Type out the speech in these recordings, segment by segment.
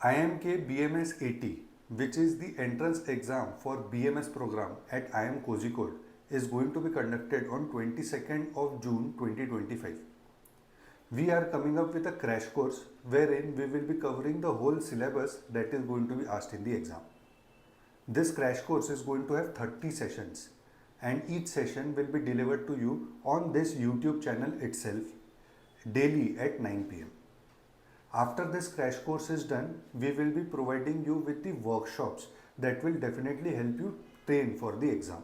IMK BMS 80, which is the entrance exam for BMS program at IIM Kozhikode, is going to be conducted on 22nd of June 2025. We are coming up with a crash course wherein we will be covering the whole syllabus that is going to be asked in the exam. This crash course is going to have 30 sessions and each session will be delivered to you on this YouTube channel itself daily at 9 pm. After this crash course is done, we will be providing you with the workshops that will definitely help you train for the exam.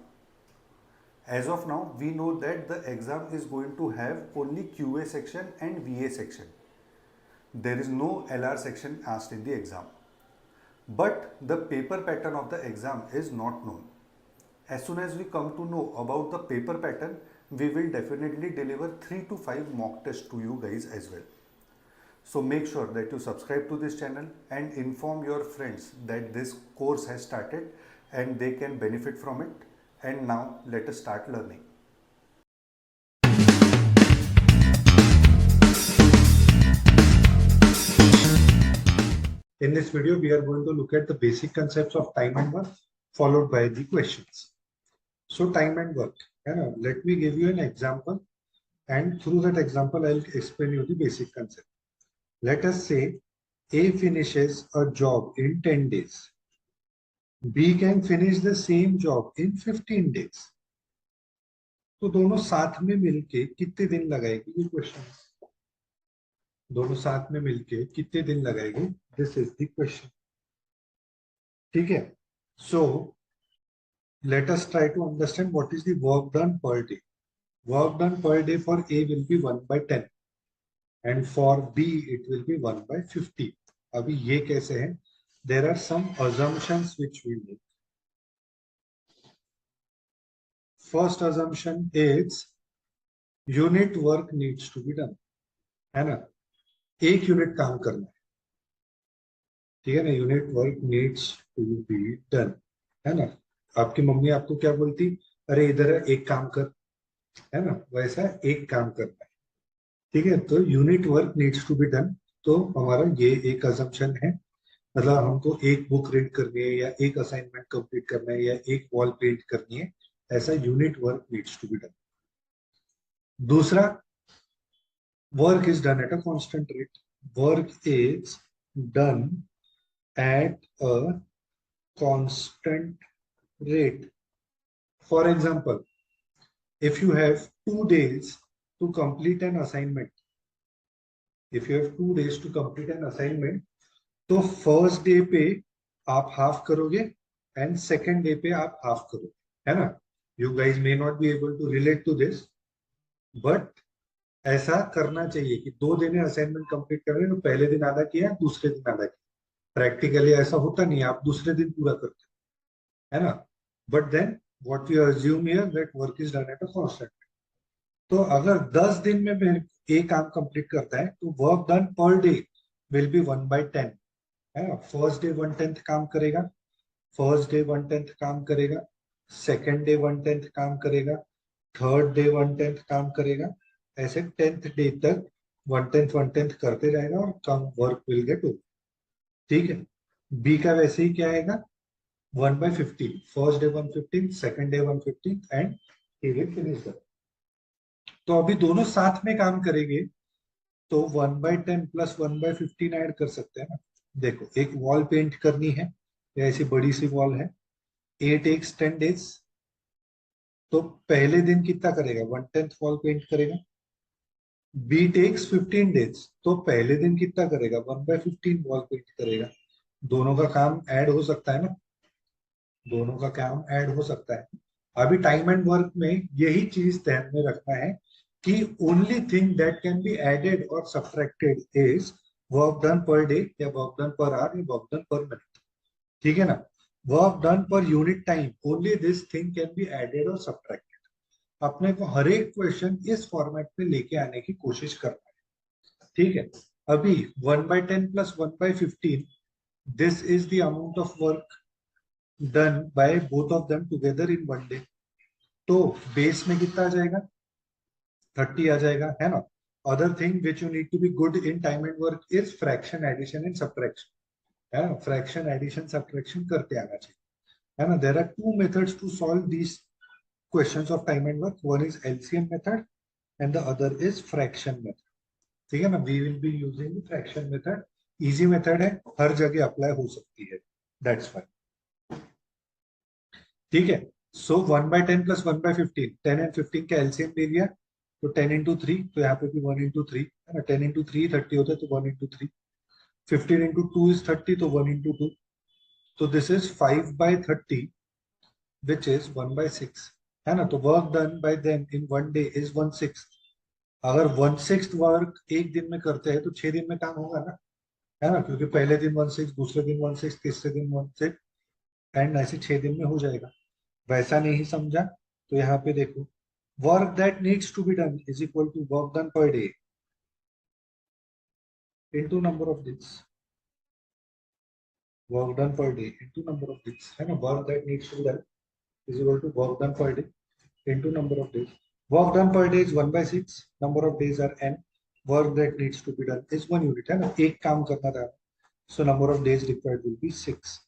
As of now, we know that the exam is going to have only QA section and VA section. There is no LR section asked in the exam. But the paper pattern of the exam is not known. As soon as we come to know about the paper pattern, we will definitely deliver 3 to 5 mock tests to you guys as well. So make sure that you subscribe to this channel and inform your friends that this course has started and they can benefit from it. And now let us start learning. In this video, we are going to look at the basic concepts of time and work followed by the questions. So time and work. Let me give you an example and through that example, I'll explain you the basic concept. Let us say A finishes a job in 10 days. B can finish the same job in 15 days. तो दोनों साथ में मिलके कितने दिन लगाएगी ये question दोनों साथ में मिलके कितने दिन लगाएगी दिस इज द क्वेश्चन ठीक है सो let us try to understand what is the work done per day. Work done per day for A will be 1 by 10 and for B it will be 1 by 50. अभी ये कैसे है? There are some assumptions which we make. First assumption is unit work needs to be done. है ना? एक unit काम करना है ठीक है ना unit work needs to be done है ना आपकी मम्मी आपको क्या बोलती अरे इधर एक काम कर है ना वैसा एक काम करना है ठीक है तो unit work needs to be done तो हमारा ये एक अजम्पशन है मतलब हमको एक बुक रीड करनी है या एक असाइनमेंट कंप्लीट करना है या एक वॉल पेंट करनी है ऐसा unit work needs to be done दूसरा work is done at a constant rate work is done at a constant rate. For example, if you have 2 days to complete an assignment, तो first day पे आप half करोगे and second day पे आप half करोगे है ना you guys may not be able to relate to this but ऐसा करना चाहिए कि 2 दिन असाइनमेंट कंप्लीट कर रहे हैं तो पहले दिन आधा किया दूसरे दिन आधा किया प्रैक्टिकली ऐसा होता नहीं आप दूसरे दिन पूरा करते है ना but then what we assume here that work is done at a constant तो अगर 10 दिन में मैं एक काम कंप्लीट करता है तो work done per day will be 1 by 10 है ना फर्स्ट डे 1/10 काम करेगा फर्स्ट डे 1/10 काम करेगा सेकेंड डे 1/10 काम करेगा थर्ड डे 1/10 काम करेगा ऐसे 10th डे तक 1/10 करते रहेगा और कम वर्क विल गेट ओवर ठीक है बी का वैसे ही क्या आएगा 1 by 15 first day 115 second day 115 and he will finish that तो अभी दोनों साथ में काम करेंगे तो 1 by 10 प्लस 1 by 15 ऐड कर सकते हैं ना देखो एक वॉल पेंट करनी है या ऐसी बड़ी सी वॉल है 8 takes 10 days तो पहले दिन कितना करेगा 1/10 वॉल पेंट करेगा B takes 15 days तो पहले दिन कितना करेगा 1 by 15 वॉल पेंट करेगा दोनों का काम ऐड हो सकता है ना दोनों का काम ऐड हो सकता है अभी टाइम एंड वर्क में यही चीज ध्यान में रखना है कि only thing that can be added और subtracted is work done per day या वर्क डन पर आवर या वर्क डन पर मिनट ठीक है ना work done per unit time only this thing can be added और subtracted अपने को हर एक क्वेश्चन इस फॉर्मेट में लेके आने की कोशिश करना है ठीक है अभी 1 by 10 plus 1 by 15 this is the amount of work done by both of them together in one day तो बेस में कितना आ जाएगा 30 आ जाएगा है ना other thing which you need to be good in time and work is fraction addition and subtraction है ना, फ्रैक्शन एडिशन सब्ट्रैक्शन करते आना चाहिए, है ना. There are two methods to solve these questions of time and work. One is LCM method and the other is fraction method. ठीक है ना, we will be using fraction method. Easy method है, हर जगह अप्लाई हो सकती है, that's fine. ठीक है. सो 1/10 प्लस 1/15, 10 एंड 15 का एलसीएम ले लिया तो 10 इंटू 3, तो यहाँ पे भी 1 इंटू 3 है ना. 10 इंटू 3 30 होता है तो 1 इंटू 3. 15 इंटू 2 इज 30 तो 1 इंटू 2. तो दिस इज 5/30 विच इज 1/6, है ना. तो work done by them in one day is 1/6. अगर 1/6 वर्क एक दिन में करते हैं तो 6 दिन में काम होगा ना, है ना, क्योंकि पहले दिन 1/6, दूसरे दिन 1/6, तीसरे दिन 1/6 एंड ऐसे 6 दिन में हो जाएगा. वैसा नहीं समझा तो यहाँ पे देखो, work that needs to be done is equal to work done per day into number of days. Work done per day into number of days, है ना. Work that needs to be done is equal to work done per day into number of days. Work done per day is 1/6, number of days are n. Work that needs to be done is 1 unit, है ना, एक काम करना था, सो number of days required will B 6.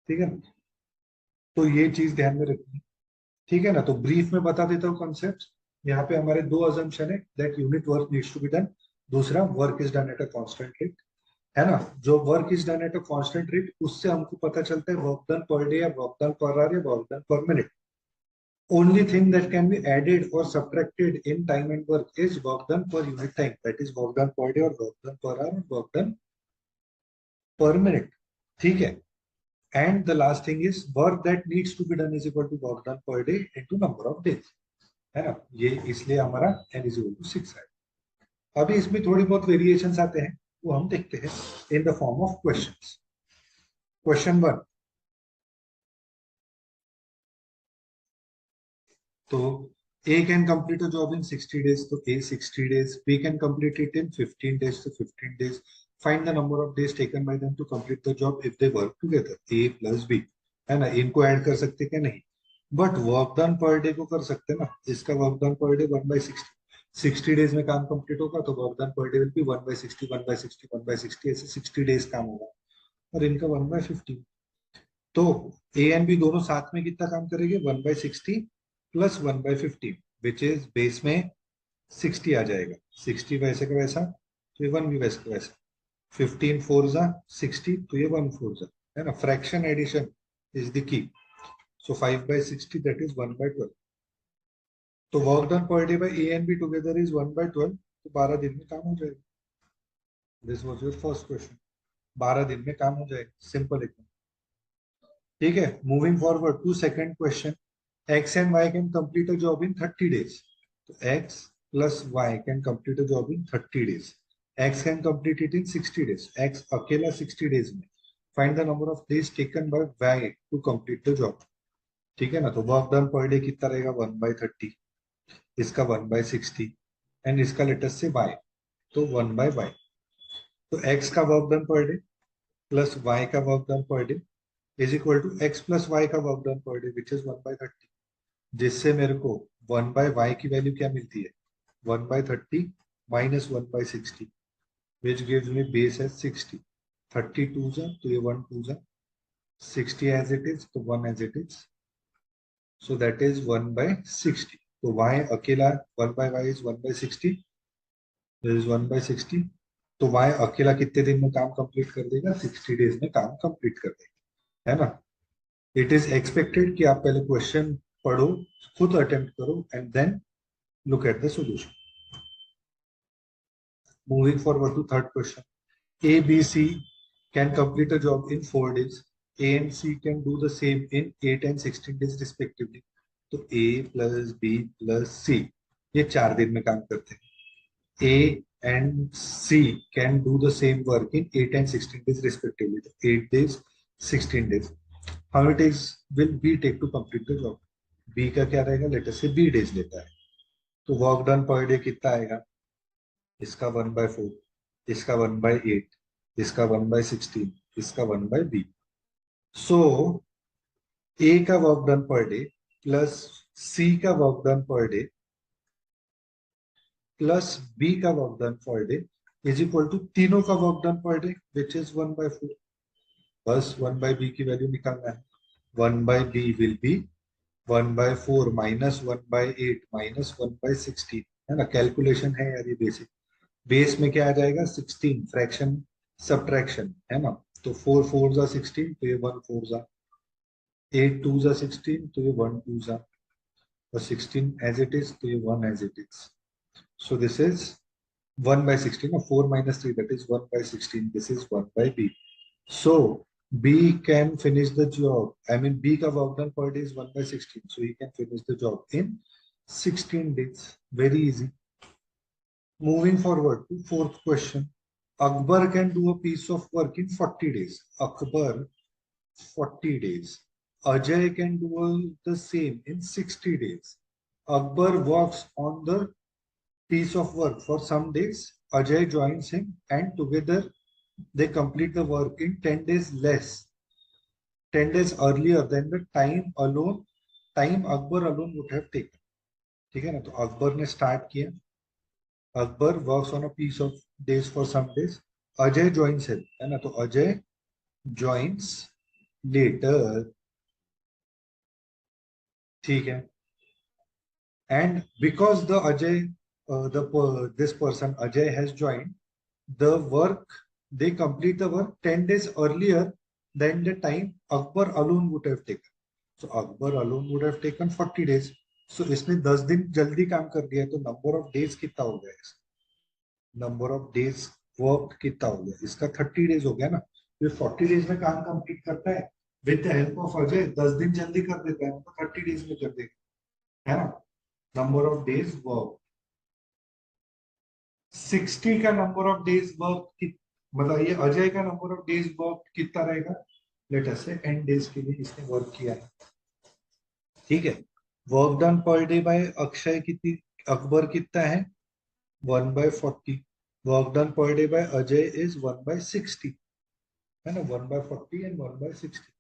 ठीक है ना, तो ये चीज ध्यान में रखनी. ठीक है ना, तो ब्रीफ में बता देता हूँ कॉन्सेप्ट. यहाँ पे हमारे दो अजम्पशन है, that unit work needs to be done. दूसरा, work is done at a constant rate, है ना. जो work is done at a constant rate, उससे हमको पता चलता है वर्क डन पर डे या वर्क डन पर आवर या work done per minute. Only thing that can be added or subtracted in time and work is work done per unit time. That is work done per day or work done per hour or work done per minute. ठीक है. And the last thing is work that needs to be done is equal to work done per day into number of days. है ना, ये इसलिए हमारा n is equal to 6 है. अभी इसमें थोड़ी बहुत वेरिएशंस आते हैं, वो हम देखते हैं in the form of questions. Question 1. तो A can complete a job in 60 days, तो A 60 days. B can complete it in 15 days, तो 15 days. Find the number of days taken by them to complete the job if they work together. A plus B, है ना. इनको add कर सकते क्या? नहीं. But work done per day को कर सकते ना. इसका work done per day 1/60. 60 days में काम कंप्लीट होगा तो work done per day will be 1/60, 1/60, 1/60, ऐसे 60 डेज काम होगा. और इनका 1/50. तो ए एंड बी दोनों साथ में कितना काम करेंगे? 1/60 प्लस 1/50, विच इज बेस में 60 आ जाएगा. 60 वैसे का वैसा, तो ये 1 भी वैसे का वैसा. 15 4 जा 60, तो ये 1 4 जा, है ना. Fraction addition is the key. So 5/60 that is 1/12. तो work done per day by A and B together is 1/12, तो 12 दिन में काम हो जाएगा. This was your first question. 12 दिन में काम हो जाएगा, सिंपल एकदम. ठीक है. Moving forward to second question. X and Y can complete a job in 30 days. So X plus Y can complete a job in 30 days. X can complete it in 60 days. X अकेला 60 days में. Find the number of days taken by Y to complete the job. ठीक है ना, तो work done per day कितना रहेगा? 1/30. इसका 1/60 and इसका लेटेस्ट से Y, तो 1/Y. तो X का work done per day plus Y का work done per day is equal to X plus Y का work done per day which is 1/30. जिससे मेरे को 1/y की वैल्यू क्या मिलती है? 1/30 minus 1/60, which gives me base as 60. 30 2 जा, तो ये 1 2 जा, 60 एज इट इज, तो 1 as it is. So that is 1/60. तो y अकेला 1/y इज 1/60, इज 1/60. तो y अकेला कितने दिन में काम कंप्लीट कर देगा? 60 डेज में काम कंप्लीट कर देगा, है ना. इट इज एक्सपेक्टेड कि आप पहले क्वेश्चन पढ़ो, खुद अटेम्प्ट करो and then look at the solution. Moving forward to third question. A, B, C can complete a job in 4 days. A and C can do the same in 8 and 16 days respectively. तो A plus B plus C ये 4 दिन में काम करते हैं. A and C can do the same work in 8 and 16 days respectively. तो 8 days, 16 days. How many days will B take to complete the job? B का क्या रहेगा? लेटर से B days लेता है. तो वर्क डन पर डे कितना आएगा? इसका 1/4, इसका 1/8, इसका 1/16, इसका 1/b. सो ए का work done per day plus C का work done per day plus B का work done per day is equal to तीनों का work done per day which is 1/4. बस 1/b की वैल्यू निकालना है. 1/b will be 1/4 minus 1/8 minus 1/16. है ना, कैलकुलेशन है यार ये बेसिक. बेस में क्या आ जाएगा 16, फ्रैक्शन सब्ट्रैक्शन है ना. तो 4 4 जा 16, तो ये 1 4 जा. 8 2 जा 16, तो ये 1 2 जा. और 16 एज इट इज, तो ये 1 as it is. So this is 1/16, or 4 minus 3, that is 1/16. This is 1/b. So B can finish the job. I mean, B का work done per day is 1/16. So he can finish the job in 16 days. Very easy. Moving forward to fourth question. Akbar can do a piece of work in 40 days. Akbar, 40 days. Ajay can do the same in 60 days. Akbar works on the piece of work for some days. Ajay joins him and together they complete the work in 10 days less, 10 days earlier than the time Akbar alone would have taken. ठीक है ना. तो अकबर ने start किया. Akbar works on a piece of days for some days. Ajay joins him, है ना. तो Ajay joins later. ठीक है. And because the Ajay, this person Ajay has joined, the work, they complete the work 10 days earlier than the time Akbar alone would have taken. So Akbar alone would have taken 40 days. So इसने 10 दिन जल्दी काम कर दिया. तो number of days कितना हो गया इसका? नंबर ऑफ डेज वर्क कितना हो गया इसका? 30 डेज हो गया ना. ये 40 डेज में काम कंप्लीट करता है. With the help of Ajay 10 दिन जल्दी कर देता है, तो 30 डेज में कर देगा, है ना. नंबर ऑफ डेज वर्क 60 का नंबर ऑफ डेज वर्क, मतलब ये अजय का नंबर ऑफ डेज वर्क कितना रहेगा? Late us say n days के लिए इसने वर्क किया है. ठीक है. Work done per day by Akshay कितनी, अकबर कितना है? 1/40. Work done per day by Ajay is 1/60, है ना. 1/40 एंड 1/60.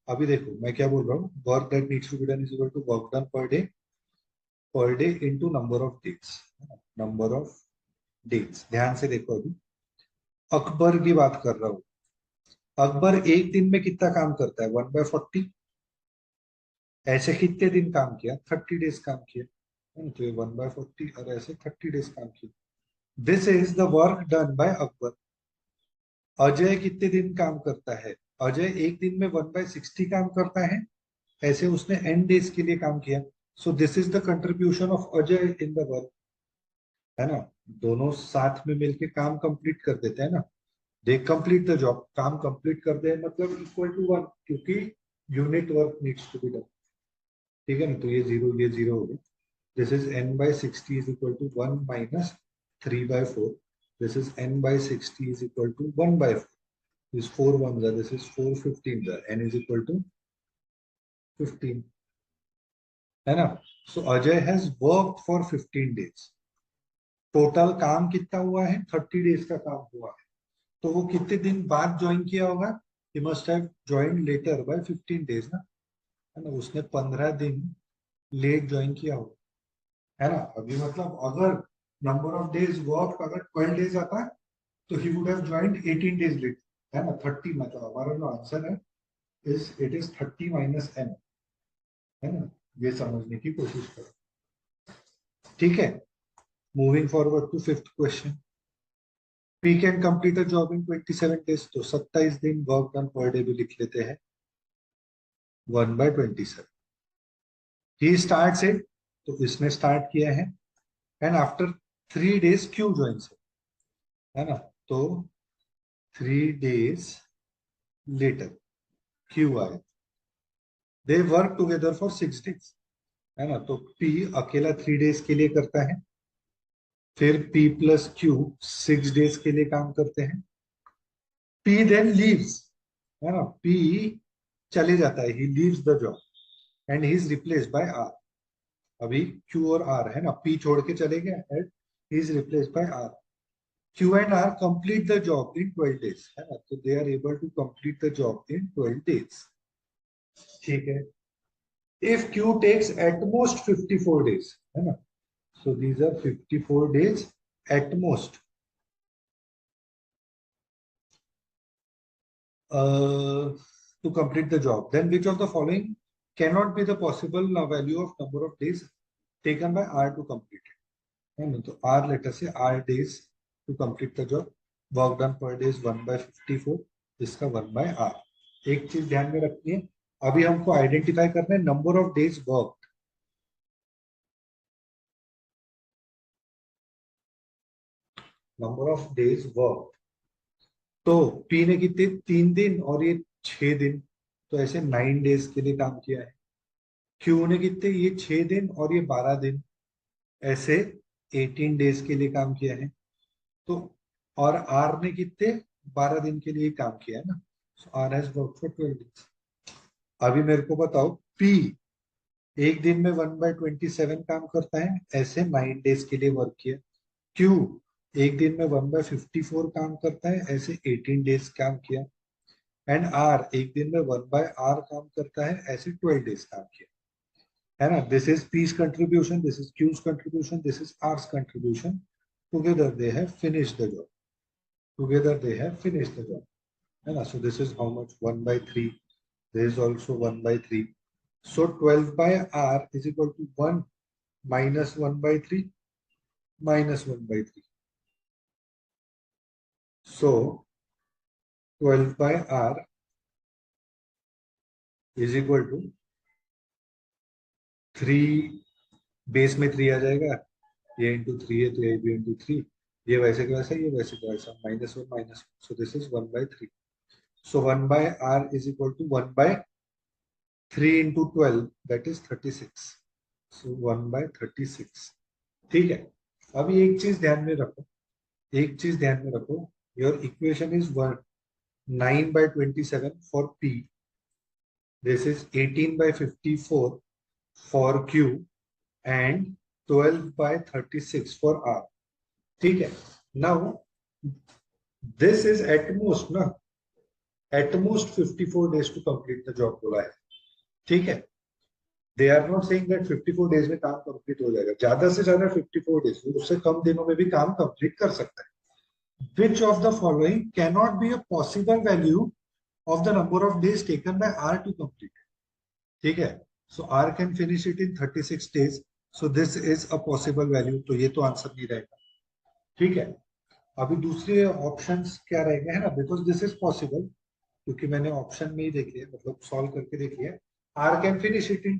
अभी देखो मैं क्या बोल रहा हूँ. Work that needs to be done is equal to work done per day into number of days. Number of days. ध्यान से देखो. अभी अकबर की बात कर रहा हूँ. अकबर एक दिन में कितना काम करता है? 1/40. ऐसे कितने दिन काम किया? 30 डेज काम किया, है ना. तो ये 1/40 और ऐसे 30 डेज काम किया. This is the work done by Akbar. Ajay कितने दिन काम करता है? अजय एक दिन में 1/60 काम करता है. ऐसे उसने n डेज के लिए काम किया. सो this is the contribution of Ajay in the work, है ना. दोनों साथ में मिलके काम कंप्लीट कर देते हैं ना. They complete the job. काम कंप्लीट कर दे मतलब इक्वल टू 1, क्योंकि unit work needs to be done. ठीक है ना. तो ये जीरो हो गया. This is n/60 is equal to 1 minus 3/4. This is n/60 is equal to 1/4. This 4 1 this is 4 15 n is equal to 15, है ना. So Ajay has work for 15 days. Total काम कितना हुआ है? 30 डेज का काम हुआ है. तो वो कितने दिन बाद ज्वाइन किया होगा? He must have join later by 15 days ना, है ना. उसने 15 दिन लेट ज्वाइन किया होगा, है ना. अभी मतलब अगर नंबर ऑफ डेज वर्क अगर 12 डेज आता है तो he would have joined 18 days late, है ना. 30 मतलब हमारा जो आंसर है इट इज 30 माइनस n, है ना. ये समझने की कोशिश करो. ठीक है. Moving forward to fifth question. P can complete a job in 27 days. तो 27 दिन वर्क डन पर डे भी लिख लेते हैं. 1/27. He starts it. तो इसने स्टार्ट किया है. And after 3 days Q joins, है ना. तो 3 डेज लेटर क्यू आए. They work together for 6 days, है ना. तो P अकेला 3 डेज के लिए करता है. फिर P प्लस Q 6 डेज के लिए काम करते हैं. P देन लीव्स, है ना. P चले जाता है. He leaves the job and he is replaced by R. अभी Q और R है ना. P छोड़ के चले गए and he is replaced by R. Q and R complete the job in 12 days, है ना. तो they are able to complete the job in 12 days. ठीक है. If Q takes at most 54 days, है ना. So these are 54 days at most. to complete the job. Then which of the following cannot be the possible value of number of days taken by R to complete it? है ना, तो R let us say R days to complete the job. Work done per day is 1/54. इसका 1/R. एक चीज ध्यान में रखनी है, अभी हमको आइडेंटिफाई करना है number of days work. Number of days work, तो P ने कितने 3 दिन और ये 6 दिन, तो ऐसे 9 डेज के लिए काम किया है. Q ने कितने ये 6 दिन और ये 12 दिन, ऐसे 18 डेज के लिए काम किया है. तो और R ने कितने 12 दिन के लिए काम किया है ना. So R has worked for 12 days. अभी मेरे को बताओ P एक दिन में 1/27 काम करता है, ऐसे 9 डेज के लिए वर्क किया. Q एक दिन में 1/54 काम करता है, ऐसे 18 डेज काम किया. एंड R एक दिन में 1/R काम करता है, ऐसे 12 डेज काम किया, है ना. This is P's contribution, this is Q's contribution, this is R's contribution. Together they have finished the job. Together they have finished the job, है ना. सो this is how much 1/3. There is also 1/3. So 12 by R is equal to 1 minus 1/3 minus 1/3. So 12 by R is equal to 3, base में 3 आ जाएगा, ये into 3 है तो ये भी into 3, ये वैसे का वैसा, ये वैसे का वैसा, -1 -1. So this is 1/3. So 1 by R is equal to 1/3 into 12, that is 36. So 1/36. ठीक है. अभी एक चीज ध्यान में रखो, एक चीज ध्यान में रखो. Your equation is 9/27 for P. This is 18/54 for Q and 12/36 for R. ठीक है. Now this is at most ना, at most 54 days to complete the job बोला है. ठीक है. They are not saying that 54 days में काम कंप्लीट हो जाएगा, ज्यादा से ज्यादा 54 डेज, उससे कम दिनों में भी काम कंप्लीट कर सकता है. Which of the following cannot be a possible value of the number of days taken by R to complete? ठीक है. So R can finish it in 36 days. So this is a possible value. तो ये तो answer नहीं रहेगा. ठीक है. अभी दूसरे ऑप्शंस क्या रहेंगे, है ना, बिकॉज दिस इज पॉसिबल, क्योंकि मैंने ऑप्शन में ही देख लिया, मतलब सॉल्व करके देख लिया. R can finish it in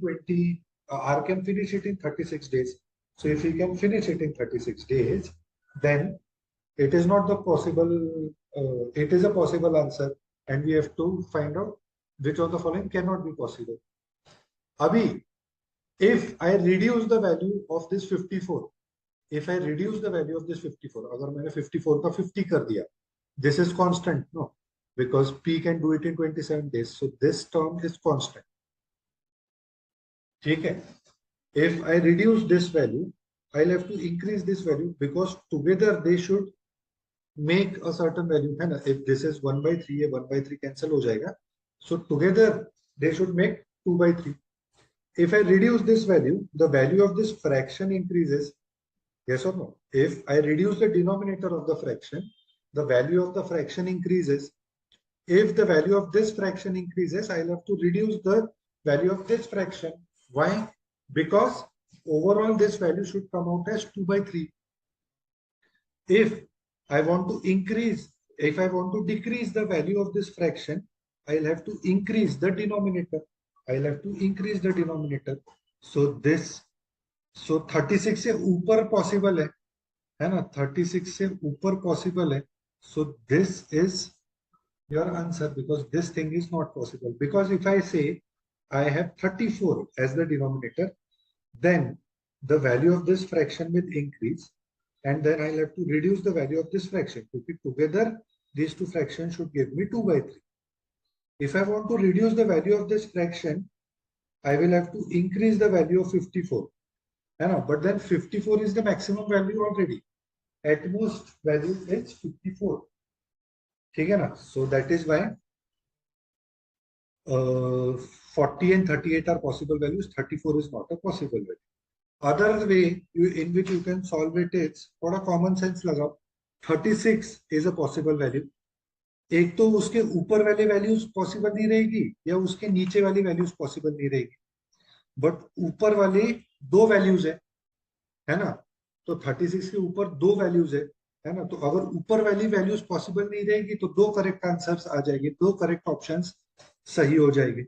R can finish it in 36 days. So if he can finish it in 36 days, then it is not the possible, it is a possible answer, and we have to find out which of the following cannot be possible. Abhi, if I reduce the value of this 54, if I reduce the value of this 54, agar maine 54 ka 50 kar diya, this is constant, no, because P can do it in 27 days, so this term is constant. ठीक है. If I reduce this value, I'll have to increase this value, because together they should make a certain value, है ना. If this is 1/3, ये 1/3 cancel हो जाएगा, so together they should make 2/3. If I reduce this value, the value of this fraction increases. Yes or no? If I reduce the denominator of the fraction, the value of the fraction increases. If the value of this fraction increases, I'll have to reduce the value of this fraction. Why? Because overall this value should come out as 2/3. If I want to increase, if I want to decrease the value of this fraction, I'll have to increase the denominator. I'll have to increase the denominator. So this, so 36 से ऊपर possible है ना, 36 से ऊपर possible है. So this is your answer, because this thing is not possible. Because if I say I have 34 as the denominator, then the value of this fraction will increase, and then I'll have to reduce the value of this fraction, because together these two fractions should give me 2/3. If I want to reduce the value of this fraction, I will have to increase the value of 54. But then 54 is the maximum value already. At most value is 54. ठीक है ना? So that is why 40 and 38 are possible values. 34 is not a possible value. Other way in which you can solve it is, थोड़ा common sense लगाओ. 36 is a possible value. एक तो उसके ऊपर वाली वैल्यूज पॉसिबल नहीं रहेगी या उसके नीचे वाली वैल्यूज पॉसिबल नहीं रहेगी, बट ऊपर वाले दो वैल्यूज है ना। तो 36 के ऊपर दो वैल्यूज है ना। तो अगर ऊपर वाली वैल्यूज पॉसिबल नहीं रहेगी तो दो करेक्ट आंसर्स आ जाएंगे, दो करेक्ट ऑप्शंस सही हो जाएंगे,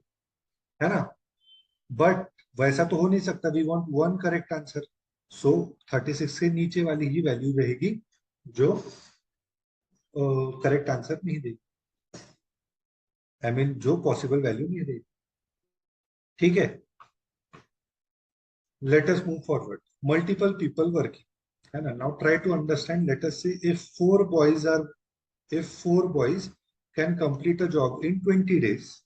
है ना। बट वैसा तो हो नहीं सकता, we want one correct answer. So 36 के नीचे वाली ही वैल्यू रहेगी जो करेक्ट आंसर नहीं देगी, आई मीन जो पॉसिबल वैल्यू नहीं देगी। ठीक है, let us move forward. Multiple people working, है ना। Now try to understand. Let us say if four boys can complete a job in 20 days,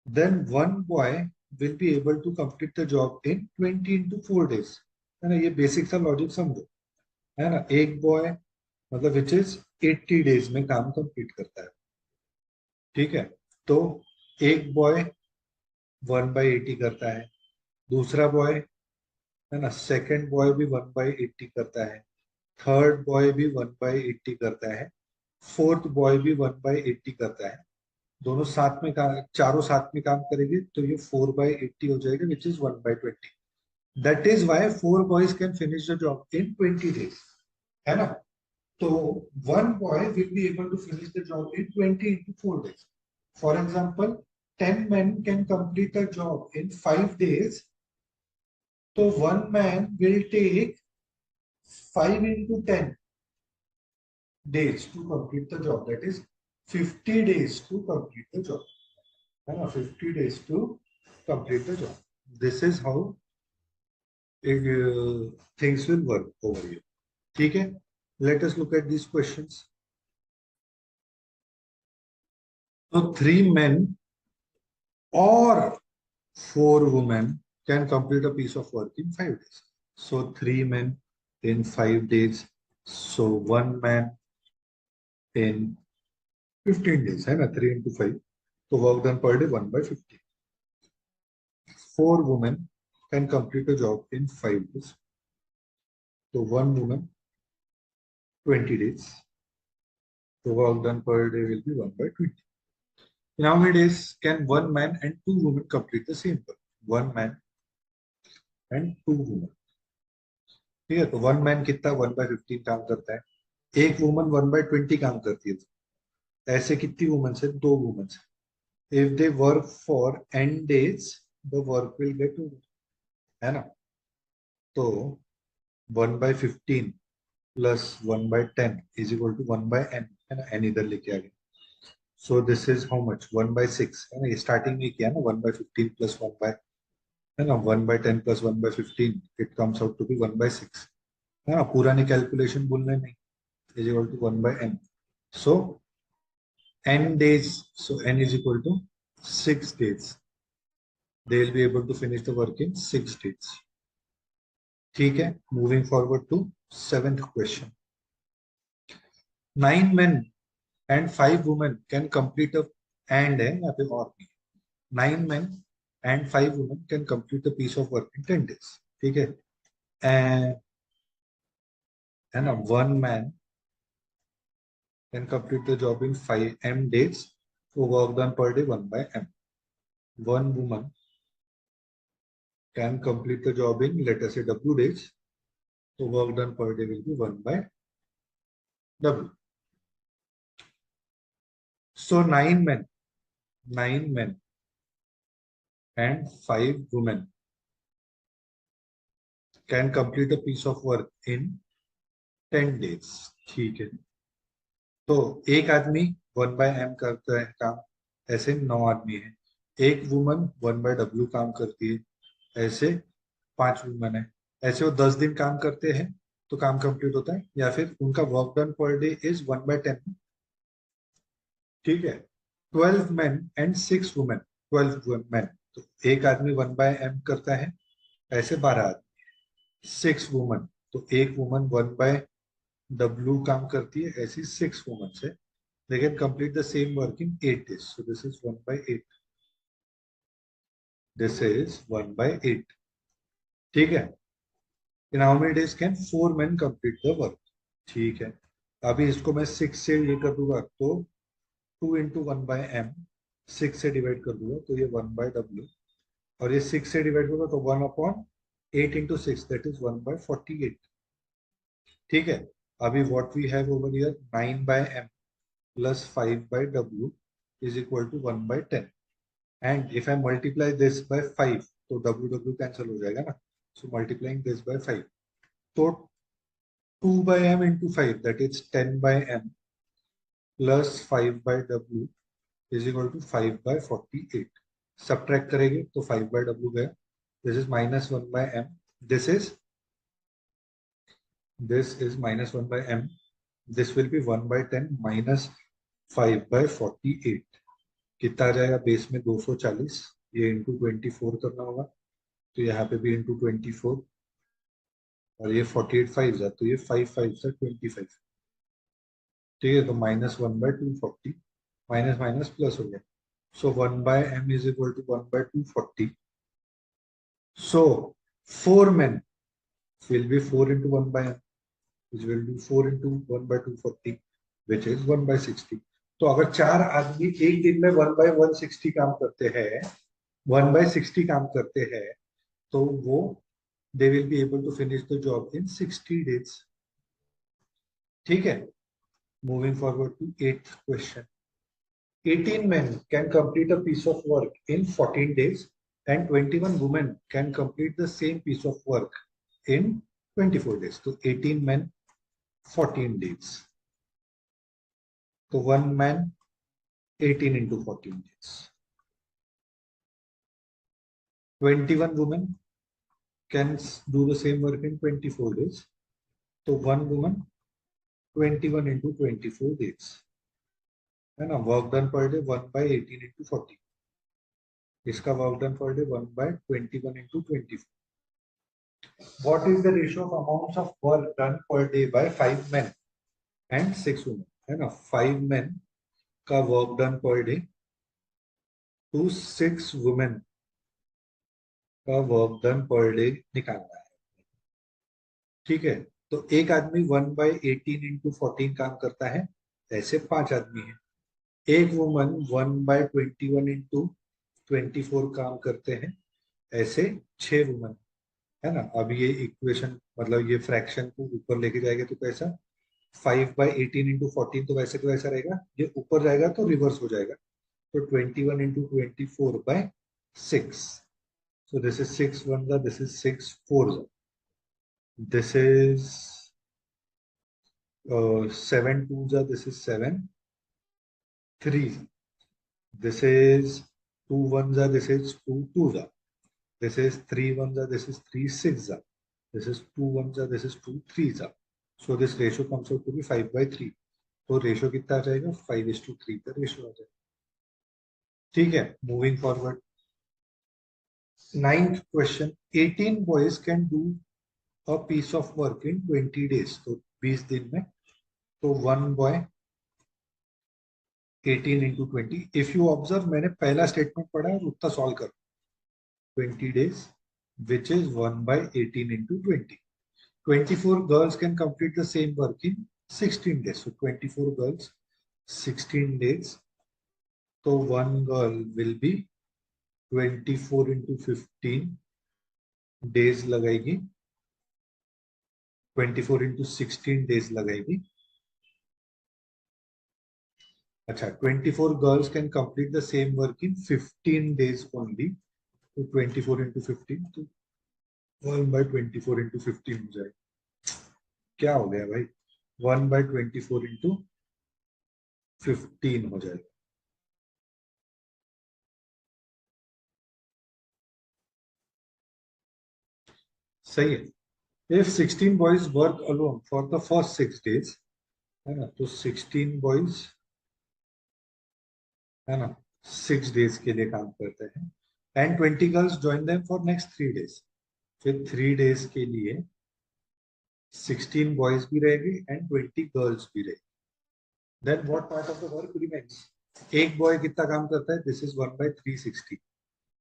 then one boy will be able to complete the job in 20 into 4 days, है ना। ये basic सा logic समझो, है ना। एक boy मतलब which is 80 days में काम कंप्लीट करता है, ठीक है। तो एक बॉय 1/80 करता है, दूसरा बॉय, है ना, सेकंड बॉय भी 1/80 करता है, थर्ड बॉय भी 1/80 करता है, फोर्थ बॉय भी 1/80 करता है। दोनों साथ में काम, चारों साथ में काम करेंगे तो ये 4/80 हो जाएगा, which is 1/20। That is why four boys can finish the job in 20 days, है ना। तो one boy will be able to finish the job in 20 into 4 days. For example 10 men can complete a job in 5 days. तो one man will take 5 into 10 days to complete the job. That is 50 days to complete the job. 50 days to complete the job. This is how things will work over here. ठीक है, let us look at these questions. So 3 men or 4 women can complete a piece of work in 5 days. So 3 men in 5 days. So 1 man in 15 days, है ना, 3 into 5. So work done per day 1/15. 4 women can complete a job in 5 days. So 1 woman 20 days. So work done per day will be 1/20. In how many days can 1 man and 2 women complete the same work? 1 man and 2 women. ठीक है, तो 1 man कितना 1/15 काम करता है, एक woman 1/20 काम करती है। ऐसे कितनी वुमेन्स है, 2 womens. If they work for n days the work will get over, है ना। तो 1/15 plus 1/10 is equal to 1/n, है ना, n इधर लेके आ गए। सो दिस इज हाउ मच 1/6, है ना। ये स्टार्टिंग में किया ना, 1/15 प्लस 1 बाय, है ना, 1/10 plus 1/15 it comes out to be 1/6, है ना। पूरा नहीं कैलकुलेशन बोलने नहीं, is equal to 1/n। So n days, so n is equal to 6 days. They will be able to finish the work in 6 days. ठीक है, moving forward to 7th question. 9 men and 5 women can complete a, and है यहाँ पे और भी, 9 men and 5 women can complete a piece of work in 10 days. ठीक है, and है ना, 1 man can complete the job in 5 m days. So work done per day 1/m. 1 woman can complete the job in, let us say, W days. So work done per day will be 1/W. So 9 men and 5 women can complete a piece of work in 10 days. ठीक है, तो एक आदमी 1/m करता है काम, ऐसे 9 आदमी है। एक वुमन 1/W काम करती है, ऐसे 5 वुमन है। ऐसे वो 10 दिन काम करते हैं तो काम कंप्लीट होता है, या फिर उनका work done per day is 1/10। ठीक है, 12 men and 6 women, 12 men, तो एक आदमी 1/m करता है, ऐसे 12 आदमी। 6 वुमन, तो एक वुमन 1/W काम करती है, ऐसी 6 वुमन से they can complete the same work in 8 days. So this is 1/8. This is 1/8. ठीक है, in how many days can 4 men complete the work? ठीक है, अभी इसको मैं 6 से ये कर दूंगा तो 2 इंटू 1/m, 6 से डिवाइड कर दूंगा तो ये 1/w, और ये 6 से डिवाइड होगा तो 1/8 इंटू 6, दैट इज 1/48। ठीक है, अभी what we have over here 9/m plus 5/w is equal to 1/10, and if I multiply this by 5 तो w cancel हो जाएगा ना, so multiplying this by 5 तो 2/m into 5 that is 10/m plus 5/w is equal to 5/48। subtract करेंगे तो 5/w गया, this is minus 1/m, this is minus 1/m, this will be 1/10 minus 5/48। कितना आ जाएगा, बेस में 240, ये इंटू 24 करना होगा, तो यहाँ पे भी इंटू 24, और ये 48 5 जा तो ये 5 5 से 25। ठीक है, तो -1/240, माइनस माइनस प्लस हो गया, so 1/m is equal to 1/240। So 4 men will be 4 into 1/m, which will be 4 into 1/240, which is 1/60। तो अगर 4 आदमी एक दिन में 1/160 काम करते हैं, 1/60 काम करते हैं, तो वो they will be able to finish the job in 60 days। ठीक है, moving forward to 8th question। 18 men can complete a piece of work in 14 days and 21 women can complete the same piece of work in 24 days। तो 18 men 14 days, तो 1 man 18 into 14 days। 21 women can do the same work in 24 days, तो 1 woman 21 into 24 days, है ना। Work done per day 1/18 into 40, इसका work done per day 1/21 into 24। What is the ratio of amounts of work done per day by 5 men and 6 women, है ना। 5 men का work done per day to 6 women का work done per day निकालना है। ठीक है, तो एक आदमी 1/18 into 14 काम करता है, ऐसे 5 आदमी हैं। एक वुमन 1/21 into 24 काम करते हैं, ऐसे 6 वुमन, है ना। अब ये इक्वेशन मतलब ये फ्रैक्शन को ऊपर लेके जाएंगे तो कैसा, 5/18 into 14 तो वैसे तो वैसा रहेगा, ये ऊपर जाएगा तो रिवर्स हो जाएगा, तो 21 into 24/6। so this is 6 1 this is 6 4, this is 7 2 this is 7 3, this is 2 1 this is 2 2, this is 3 1 this is 3 6, this is 2 1 this is 2 3, so this ratio comes out to be 5/3। तो रेशियो कितना आ जाएगा, 5:3 का ratio आ जाएगा। ठीक है, moving forward. 9th question, 18 boys can do a piece of work in 20 days, तो 20 दिन में, तो 1 boy 18 into 20। If you observe, मैंने पहला स्टेटमेंट पढ़ा है और उतना सॉल्व कर 20 days which is 1/18 into 20। 24 girls can complete the same work in 16 days, so 24 girls 16 days, तो 1 girl will be 24 into 15 days लगाएगी, 24 into 16 days लगाएगी। अच्छा, 24 girls can complete the same work in 15 days only, तो 24 into 15 तो 1/24 into 15 हो जाएगा। क्या हो गया भाई, 1/24 into 15 हो जाएगा। सही है। If 16 boys work alone for the first 6 days, है ना, तो 16 बॉयज, है ना, 6 days के लिए काम करते हैं, and 20 girls join them for next 3 days। फिर 3 days के लिए 16 बॉयज भी रहेंगे एंड 20 गर्ल्स भी रहेंगे। Then what part of the work remains, एक बॉय कितना काम करता है, this is 1/360,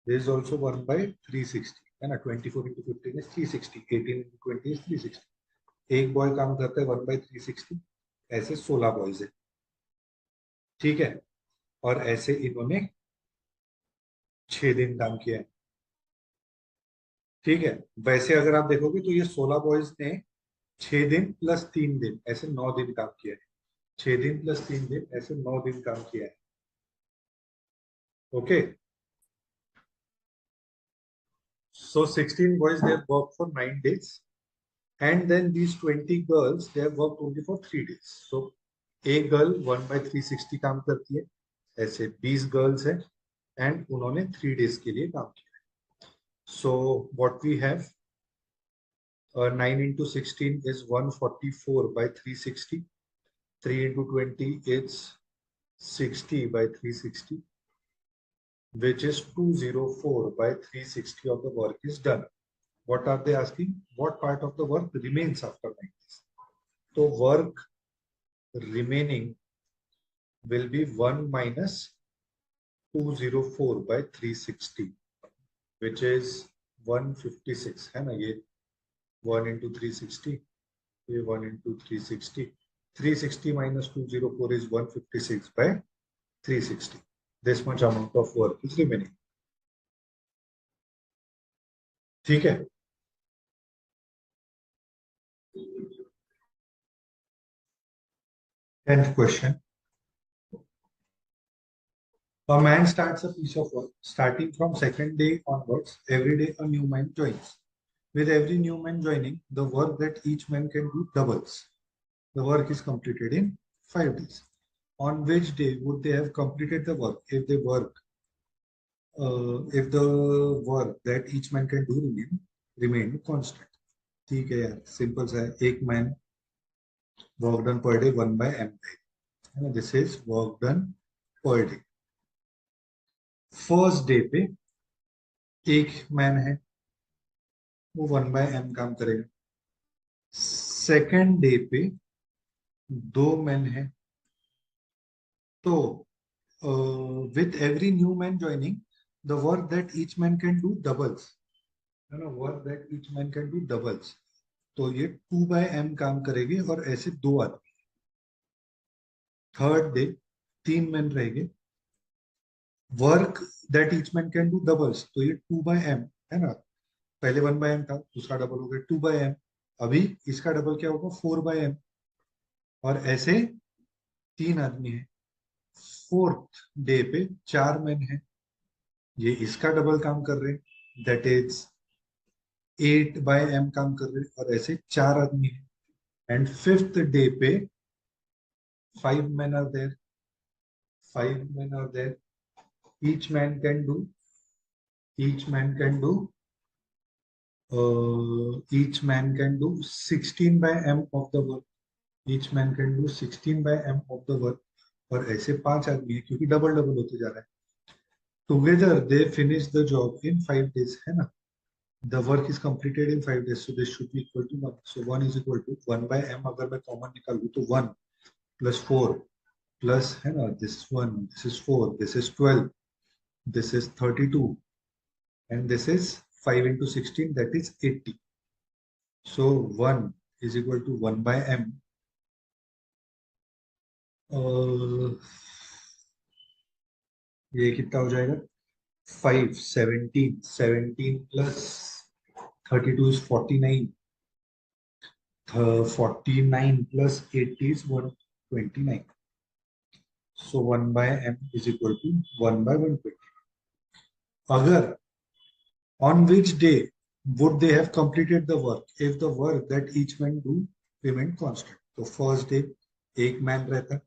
this is also 1/360, है ना। 24 into 15 is 360, 18 into 20 is 360। एक बॉय काम करता है 1/360, ऐसे 16 बॉयज है, ठीक है, और ऐसे इन्होंने 6 दिन काम किया है, ठीक है। वैसे अगर आप देखोगे तो ये 16 बॉयज ने 6 दिन प्लस 3 दिन ऐसे 9 दिन काम किया है, 6 दिन प्लस 3 दिन ऐसे 9 दिन काम किया है, okay. So 16 boys they have worked for 9 days, and then these 20 girls they have worked only for 3 days. So एक गर्ल 1/360 काम करती है, ऐसे 20 गर्ल्स है, एंड उन्होंने 3 days के लिए काम किया। So what we have, 9 into 16 is 144/360, 3 into 20 is 60/360, which is 204/360 of the work is done. What are they asking? What part of the work remains after 9 days? So work remaining will be 1 minus 204/360, which is 156 है ना, ये 1 into 360, ये 1 into 360, 360 minus 204 is 156/360. This much amount of work is remaining, ठीक है। 10th question. A man starts a piece of work. Starting from second day onwards, every day a new man joins. With every new man joining, the work that each man can do doubles. The work is completed in 5 days. On which day would they have completed the work if if the work that each man can do remain constant? ठीक है यार, simple सा है। एक man work done per day 1/m है ना, this is work done per day. First day पे एक मैन है, वो 1/m काम करेगा। सेकेंड डे पे 2 मैन है, तो with every new man joining, the work that each man can do doubles, है ना, work that each man can do doubles. तो ये 2/m काम करेगी और ऐसे 2 आदमी। थर्ड डे 3 मैन रहेंगे, work that each man can do doubles, तो ये 2/m है ना, पहले 1/m था, दूसरा डबल हो गया 2/m, अभी इसका डबल क्या होगा 4/m, और ऐसे 3 आदमी है। फोर्थ डे पे 4 मैन है, ये इसका डबल काम कर रहे हैं, दैट इज 8/m काम कर रहे हैं, और ऐसे 4 आदमी है। एंड फिफ्थ डे पे 5 men are there, 5 men are there, each man can do each man can do each man can do 16/m of the work, each man can do 16/m of the work, और ऐसे 5 आदमी है क्योंकि double double होते जा रहा है। Together they finish the job in 5 days, है ना, the work is completed in 5 days, so this should be equal to 1, so 1 is equal to 1/m, अगर मैं कॉमन निकालूं तो 1 plus 4 plus है ना, this is 1, this is 4, this is 12, this is 32, and this is 5 into 16, that is 80. So 1 is equal to 1/m. ये कितना हो जाएगा 5, 17, 17 plus 32 is 49, 49 plus 80 is 129. So 1/m is equal to 1/120. अगर on which day would they have completed the work if the work that each man do remained constant? तो first day एक man रहता,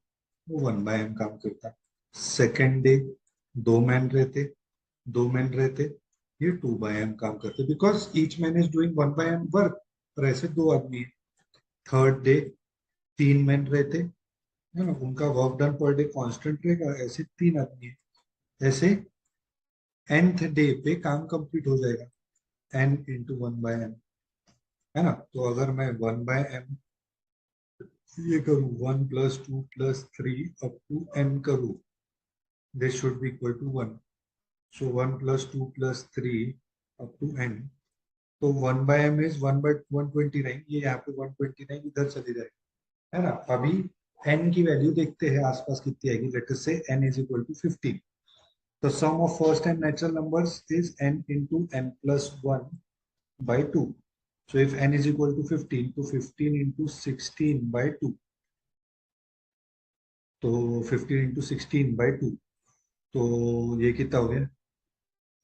वो 1/m काम करता। Second day 2 man रहते, 2 man रहते, ये 2/m काम करते, because each man is doing 1/m work, और ऐसे 2 आदमी है। थर्ड डे 3 मैन रहते, है ना, उनका work done per day constant रहेगा, ऐसे 3 आदमी है। ऐसे nth डे पे काम कंप्लीट हो जाएगा, n into 1/m, है ना। तो अगर मैं 1/m ये करूँ, 1 plus 2 plus 3 up to n करूँ, this should be equal to 1. So 1 plus 2 plus 3 up to n, तो 1/m is 1/129, ये यहाँ पे 129 इधर चले जाएगा, है ना। अभी n की वैल्यू देखते हैं आसपास कितनी आएगी. Late us say n is equal to 15. The sum of first and natural numbers is n into n plus 1 by 2. So if n is equal to 15, तो 15 into 16 by 2. तो 15 into 16 by 2. तो ये कितना हो गया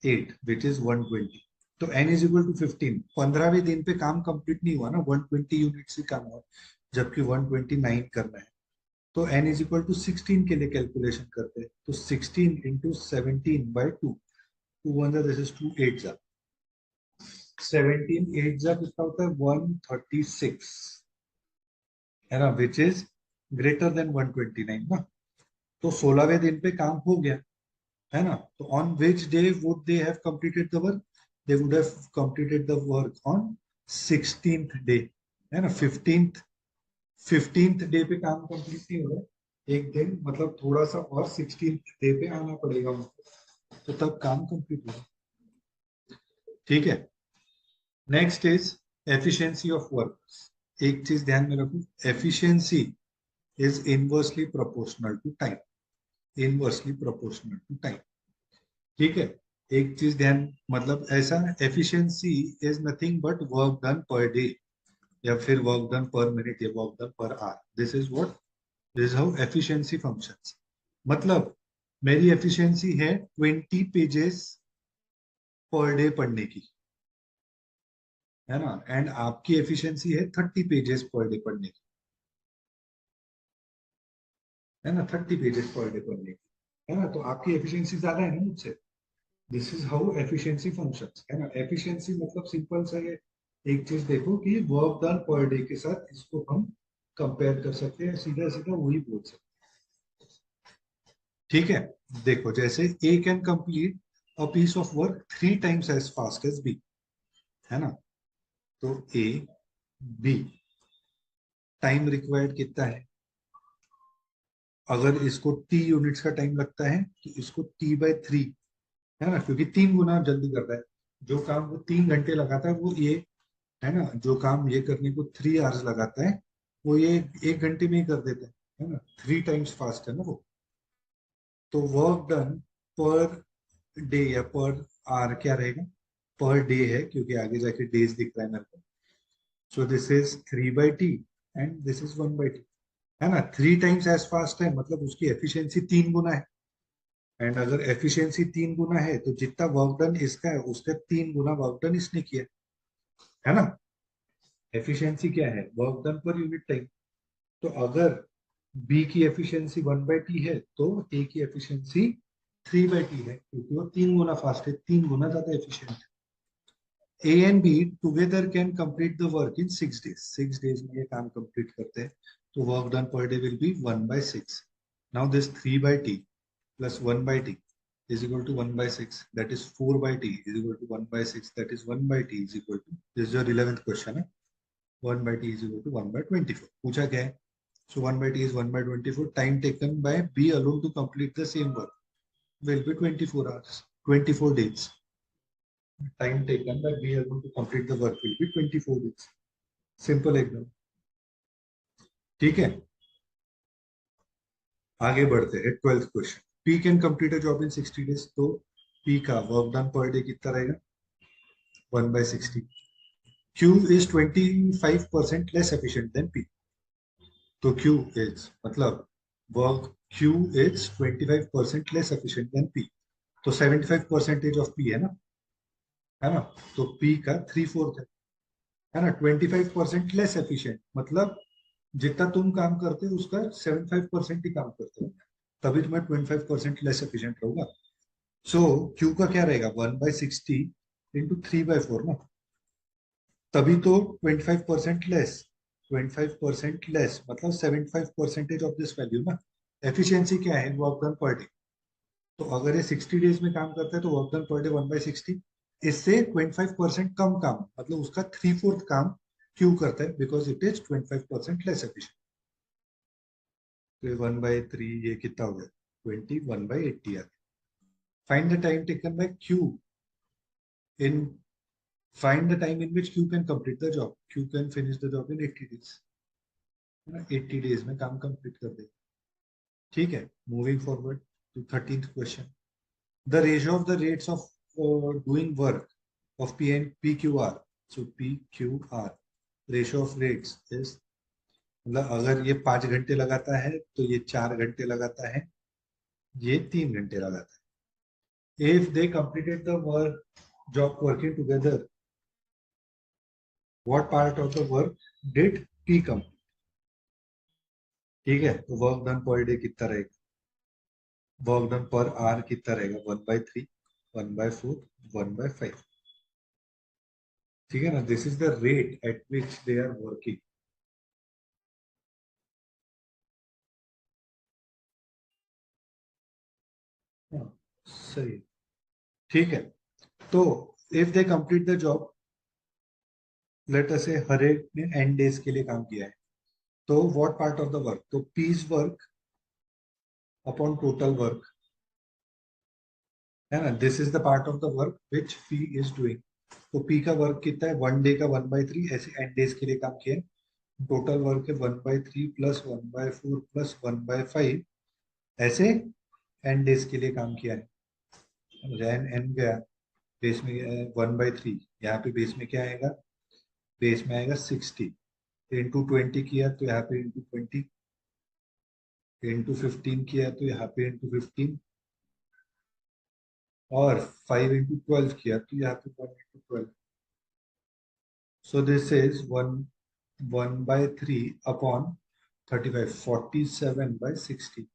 8 which is 120. तो n is equal to 15. 15वें दिन पे काम कंप्लीट नहीं हुआ ना, 120 यूनिट से काम हुआ, जबकि 129 करना है. तो n is equal to 16 के लिए कैलकुलेशन करते हैं. तो 16 into 17 by 2. 2 1 this is 2 8 जा. 17 8 जा कितना होता है 136 है ना, विच इज ग्रेटर देन 129 ना. तो 16वें दिन पे काम हो गया है ना. तो on which day would they have completed the work, they would have completed the work on 16th day है ना. 15th डे पे काम कंप्लीट नहीं हो रहा है, एक दिन मतलब थोड़ा सा और 16th डे पे आना पड़ेगा मुझको, तो तब काम कंप्लीट होगा. ठीक है. Next is efficiency of workers. एक चीज ध्यान में रखो, efficiency is inversely proportional to time. Inversely proportional to time. ठीक है. एक चीज ध्यान, मतलब ऐसा efficiency is nothing but work done per day, या फिर वर्क डन पर मिनट, या work done per hour. This is what, this is how efficiency functions. मतलब मेरी एफिशिएंसी है 20 पेजेस पर डे पढ़ने की, है ना, एंड आपकी एफिशिएंसी है 30 पेजेस पर डे पढ़ने की, है ना. 30 पेजेस पर डे पढ़ने की, है ना. तो आपकी एफिशिएंसी ज्यादा है ना मुझसे. This is how efficiency functions, है ना. एफिशिएंसी मतलब सिंपल सा है, एक चीज देखो कि वर्क डन पर डे के साथ इसको हम कंपेयर कर सकते हैं, सीधा सीधा वही बोल सकते हैं. ठीक है. देखो जैसे A can complete a piece of work 3 times as fast as B, है ना. तो ए बी टाइम रिक्वायर्ड कितना है, अगर इसको टी यूनिट्स का टाइम लगता है तो इसको टी बाई 3, है ना, क्योंकि 3 गुना जल्दी करता है. जो काम वो 3 घंटे लगाता है वो ये, है ना, जो काम ये करने को 3 hours लगाता है वो ये 1 घंटे में ही कर देता है ना. 3 times फास्ट है ना वो. तो वर्क डन पर डे या पर आवर क्या रहेगा, पर डे है क्योंकि आगे जाके डेज दिख रहा है मेरे को. सो this is 3/t and this is 1/t, है ना. 3 times एज फास्ट है मतलब उसकी एफिशिएंसी 3 गुना है. एंड अगर एफिशिएंसी 3 गुना है तो जितना वर्क डन इसका है उसका 3 गुना वर्क डन इसने किया, है ना. एफिशिएंसी क्या है, work done per unit time. तो अगर बी की एफिशिएंसी 1/t है तो ए की एफिशिएंसी 3/t है, क्योंकि वो 3 गुना फास्ट है, 3 गुना ज्यादा एफिशिएंट है. ए and B together can complete the work in 6 days. 6 days में ये काम कंप्लीट करते हैं. तो work done per day will be 1/6. Now this 3/t plus 1/t is equal to 1/6, that is 4/t is equal to 1/6, that is 1/t is equal to, this is your 11th question है, 1/t is equal to 1/24. पूछा क्या है. So 1/t is 1/24. Time taken by B alone to complete the same work will be 24 hours, 24 days. Time taken by B alone to complete the work will be 24 days. Simple एकदम. ठीक है. आगे बढ़ते हैं 12th question. P can complete a job in 60 days. तो P का work done per day कितना रहेगा 1/60. Q is 25% less efficient than P. तो Q is मतलब work Q is 25% less efficient than P. तो 75% ऑफ P है ना. तो P का 3/4 है ना. 25% लेस एफिशिएंट मतलब जितना तुम काम करते हो उसका 75% ही काम करते हो, तभी तुम्हें 25% लेस एफिशिएंट होगा. सो Q का क्या रहेगा 1/60 इंटू 3/4 ना. तभी तो 25% लेस, 25% लेस मतलब 75% ऑफ दिस वैल्यू ना. एफिशिएंसी क्या है वर्क डन पर डे. तो अगर ये 60 डेज में काम करता है तो वर्क डन पर डे 1/60. इससे 25% कम काम मतलब उसका 3/4 काम क्यों करता है, because it is 25% less efficient. तो 1/3 ये कितना हो गया 21/80 आ गया. Find the time taken by Q in, find the time in which Q can complete the job. Q can finish the job in 80 days. 80 days में काम कंप्लीट कर देगा। ठीक है, moving forward to 13th question. The ratio of the rates of doing work of P and PQR. So PQR ratio of rates is, मतलब अगर ये 5 घंटे लगाता है तो ये 4 घंटे लगाता है, ये 3 घंटे लगाता है। If they completed the job working together, what part of the work did P complete? ठीक है, तो वर्क डन पर डे कितना रहेगा, वर्क डन पर आवर कितना रहेगा, 1/3, 1/4, 1/5। ठीक है ना, this is the rate at which they are working. सही, ठीक है। तो if they complete the job, let us say हर एक ने एन डेज के लिए काम किया है, तो what part of the work, तो piece work upon total work, है ना, this is the part of the work which P is doing. तो पी का वर्क कितना है, 1 डे का 1/3, ऐसे एन डेज के लिए काम किया है। टोटल वर्क है 1/3 प्लस 1/4 प्लस 1/5, ऐसे एन डेज के लिए काम किया है। एन एन गया बेस में, 1/3, यहाँ पे बेस में क्या आएगा, बेस में आएगा 60, इंटू 20 किया तो यहाँ पे इंटू 20, इंटू 15 किया तो यहाँ पे इंटू 15, और 5 इंटू 12 किया तो यहाँ पे 1/12। सो दिस इज 1/3 अपॉन 35, 47/60।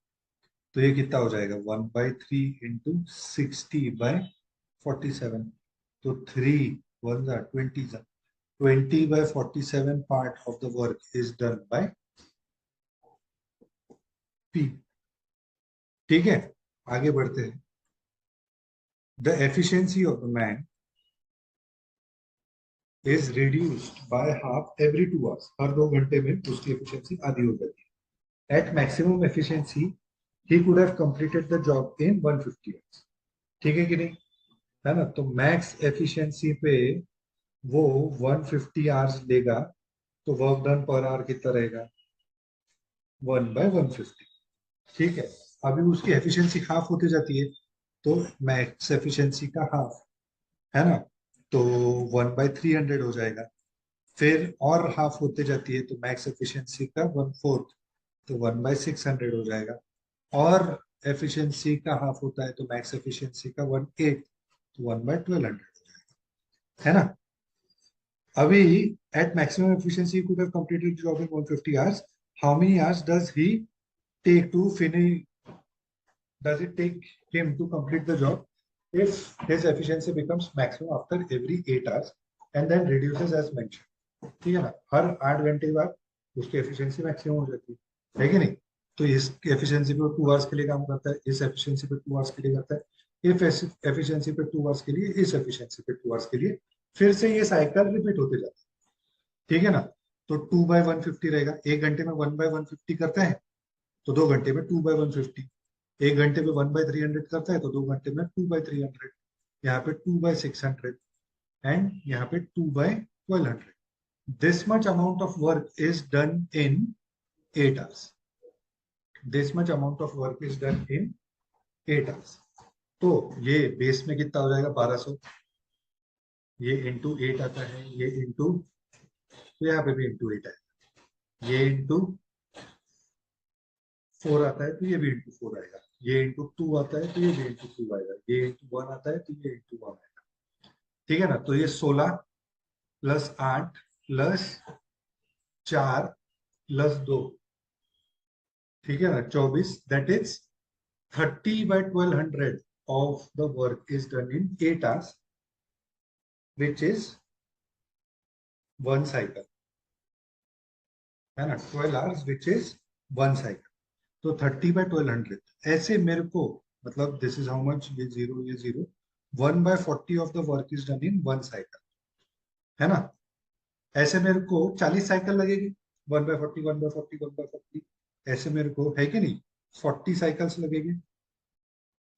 तो ये कितना हो जाएगा, 1/3 इंटू 60/47। तो 3 1 20, 20/47 part of the work is done by P. ठीक है, आगे बढ़ते हैं। The efficiency of the man is reduced by half every 2 hours. हर 2 घंटे में उसकी एफिशिएंसी आधी हो जाती है। At maximum efficiency he could have completed the job in 150 hours. ठीक है कि नहीं, है ना, तो मैक्स एफिशिएंसी पे वो 150 आवर्स लेगा, तो वर्क डन पर आवर कितना रहेगा, 1/150। ठीक है, अभी उसकी एफिशिएंसी हाफ होती जाती है, तो मैक्स एफिशिएंसी का हाफ, है ना, तो 1/300 हो जाएगा। फिर और हाफ होते जाती है तो मैक्स एफिशिएंसी का 1/4, तो 1/600 हो जाएगा। और एफिशिएंसी का हाफ होता है तो मैक्स एफिशिएंसी का 1/8, तो 1/1200 हो जाएगा, है ना। अभी at maximum efficiency could have completed job in 150 hours. How many hours does he take to finish, does it take him to complete the job if his efficiency becomes maximum after every 8 hours and then reduces as mentioned? ठीक है ना, हर 8 घंटे बाद उसकी efficiency maximum हो जाती है कि नहीं। तो इस एफिशिएंसी पे 2 आवर्स के लिए काम करता है, इस एफिशिएंसी पे 2 आवर्स के लिए करता है, इस एफिशिएंसी पे 2 आवर्स के लिए, इस एफिशिएंसी पे 2 आवर्स के लिए, फिर से ये साइकिल रिपीट होते जाता है। ठीक है ना, तो 2/150 रहेगा। 1 घंटे में 1/150 करता है तो 2 घंटे में 2/150। 1 घंटे में 1/300 करता है तो 2 घंटे में 2/300। यहाँ पे 2/600 एंड यहाँ पे 2/1200। This much amount of work is done in 8 hours. This much amount of work is done in 8 hours. तो ये बेस में कितना हो जाएगा, 1200। ये इंटू 8 आता है, ये इंटू, तो यहाँ पे भी इंटू 8 है, ये इंटू 4 आता है तो ये भी इंटू 4 आएगा, ये इंटू 2 आता है तो ये भी इंटू 2 आएगा, ये इंटू 1 आता है तो ये इंटू 1 आएगा। ठीक है ना, तो ये 16 प्लस 8 प्लस 4 प्लस 2, ठीक है ना, 24, that is 30/1200 of the work is done in 8 hours, which is 1 cycle, है ना, 12 आवर्स विच इज 1 साइकिल। तो 30/1200 ऐसे मेरे को, मतलब दिस इज हाउ मच, ये जीरो ये zero, 1/40 of the work is done in 1 cycle, है ना। ऐसे मेरे को 40 साइकिल लगेगी, 1/40 1/40 1/40, ऐसे मेरे को है कि नहीं, 40 साइकिल्स लगेगी।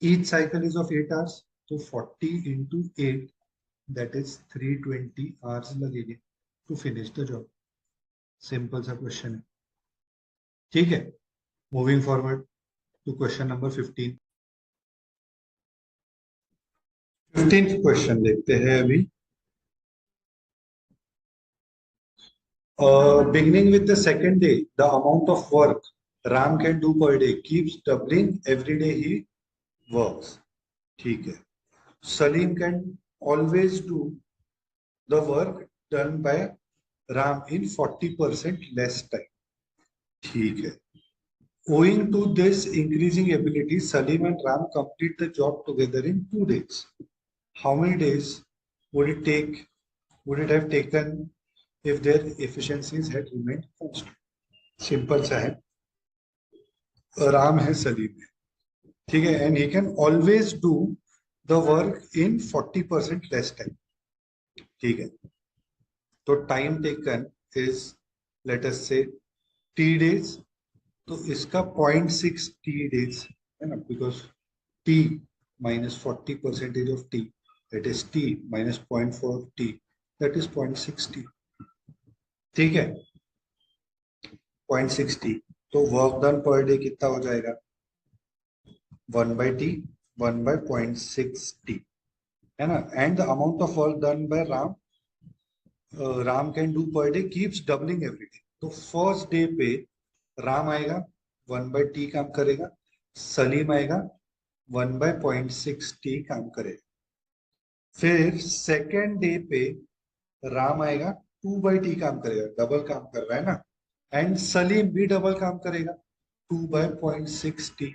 Each cycle is of 8 hours, तो 40 इंटू 8, दैट इज 320 आवर्स लगेगी to finish the job. Simple सा क्वेश्चन है। ठीक है, moving forward to question number 15। 15th question देखते हैं अभी। Beginning with the second day, the amount of work Ram can do per day keeps doubling every day he works. ठीक है. Salim can always do the work done by Ram in 40% less time. ठीक है. Owing to this increasing ability, Salim and Ram complete the job together in 2 days. How many days would it take? Would it have taken if their efficiencies had remained constant? Simple सा है. राम है, सलीम है, ठीक है, and he can always do the work in 40% less time. ठीक है, तो time taken is late us से टी डेज, तो इसका 0.6 टी डेज है ना, because T minus 40% of T, that is T minus 0.4 T, that is 0.6 T. ठीक है, 0.6 टी. तो वर्क डन पर डे कितना हो जाएगा? 1/t 1/0.6t, है ना. And the amount of work done by Ram, Ram can do per day keeps doubling every day. तो first day पे राम आएगा 1/t काम करेगा, सलीम आएगा 1/0.6t काम करेगा. फिर सेकेंड डे पे राम आएगा 2/t काम करेगा, डबल काम कर रहा है ना, एंड सलीम भी डबल काम करेगा 2/0.6t.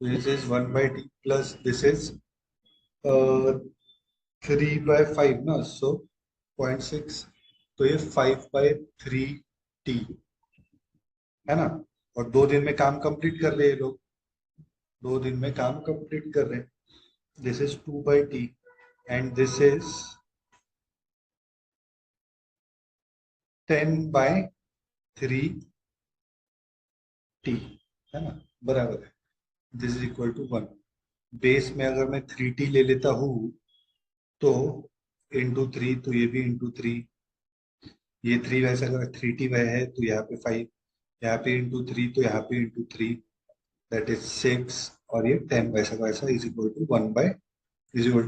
This is 1/t plus this is 3/5 ना, so 0.6, तो ये 5/3t है ना. और 2 दिन में काम कंप्लीट कर रहे हैं लोग, 2 दिन में काम कंप्लीट कर रहे हैं. This is 2/t and this is 10/3t, है ना, बराबर है. This is equal to 1. Base में अगर मैं 3t ले लेता हूं तो इंटू 3, तो ये भी इंटू 3, ये 3 वैसा अगर 3t वह है तो यहाँ पे 5, यहाँ पे इंटू 3, तो यहाँ पे इंटू 3, दैट इज 6, और ये 10 वैसा वैसा इज इक्वल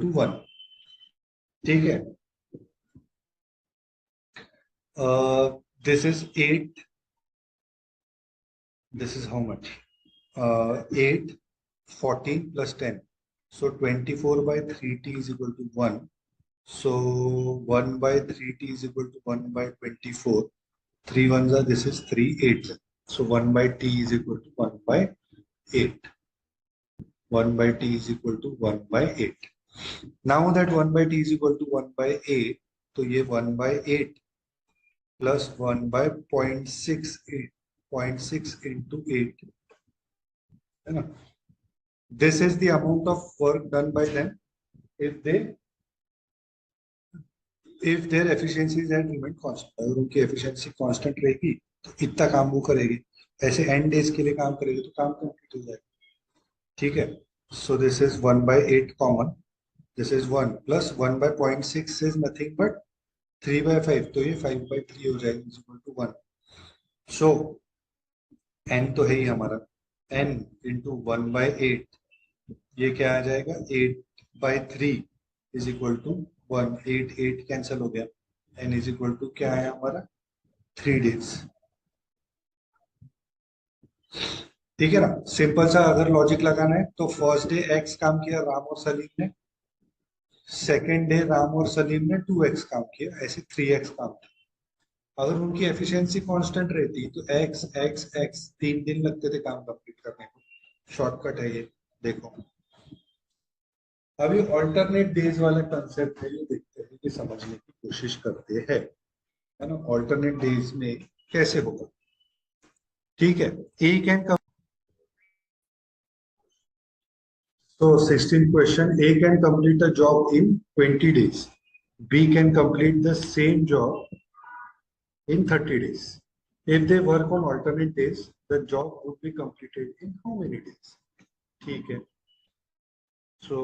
टू 1. ठीक है, this is 8, this is how much, 8 14 plus 10, so 24/3t is equal to 1. So 1/3t is equal to 1/24. 3 ones are, this is 3 8. So 1/t is equal to 1/8. 1/t is equal to 1/8. Now that 1/t is equal to 1/8, तो ये 1/8 plus 1/0.68, 0.6 into 8, है ना. This is the amount of work done by them if their efficiencies had remained constant. अगर उनकी efficiency constant रहेगी तो इतना काम वो करेगी. ऐसे n days के लिए काम करेगी तो काम कंप्लीट हो जाएगा. ठीक है, so this is 1/8 common, this is 1 plus 1/0.6 is nothing but 3/5, तो ये 5/3 हो जाएगा is equal to 1. So n तो है ही हमारा, n into 1/8, ये क्या आ जाएगा 8/3 इज इक्वल टू 1. 8 8 कैंसिल हो गया, n इज इक्वल टू क्या है हमारा 3 days. ठीक है ना, सिंपल सा अगर लॉजिक लगाना है तो फर्स्ट डे x काम किया राम और सलीम ने, सेकेंड डे राम और सलीम ने 2x काम किया, ऐसे 3x काम किया. अगर उनकी एफिशिएंसी कांस्टेंट रहती तो x x x 3 दिन लगते थे काम कंप्लीट करने को. शॉर्टकट है ये, देखो. अभी ऑल्टरनेट डेज वाला कंसेप्ट है, ये देखते हैं कि समझने की कोशिश करते हैं, है ना. ऑल्टरनेट डेज में कैसे होगा. ठीक है, A can come. So 16th question, A can complete a job in 20 days. B can complete the same job in 30 days. If they work on alternate days, the job would be completed in how many days? ठीक है. So,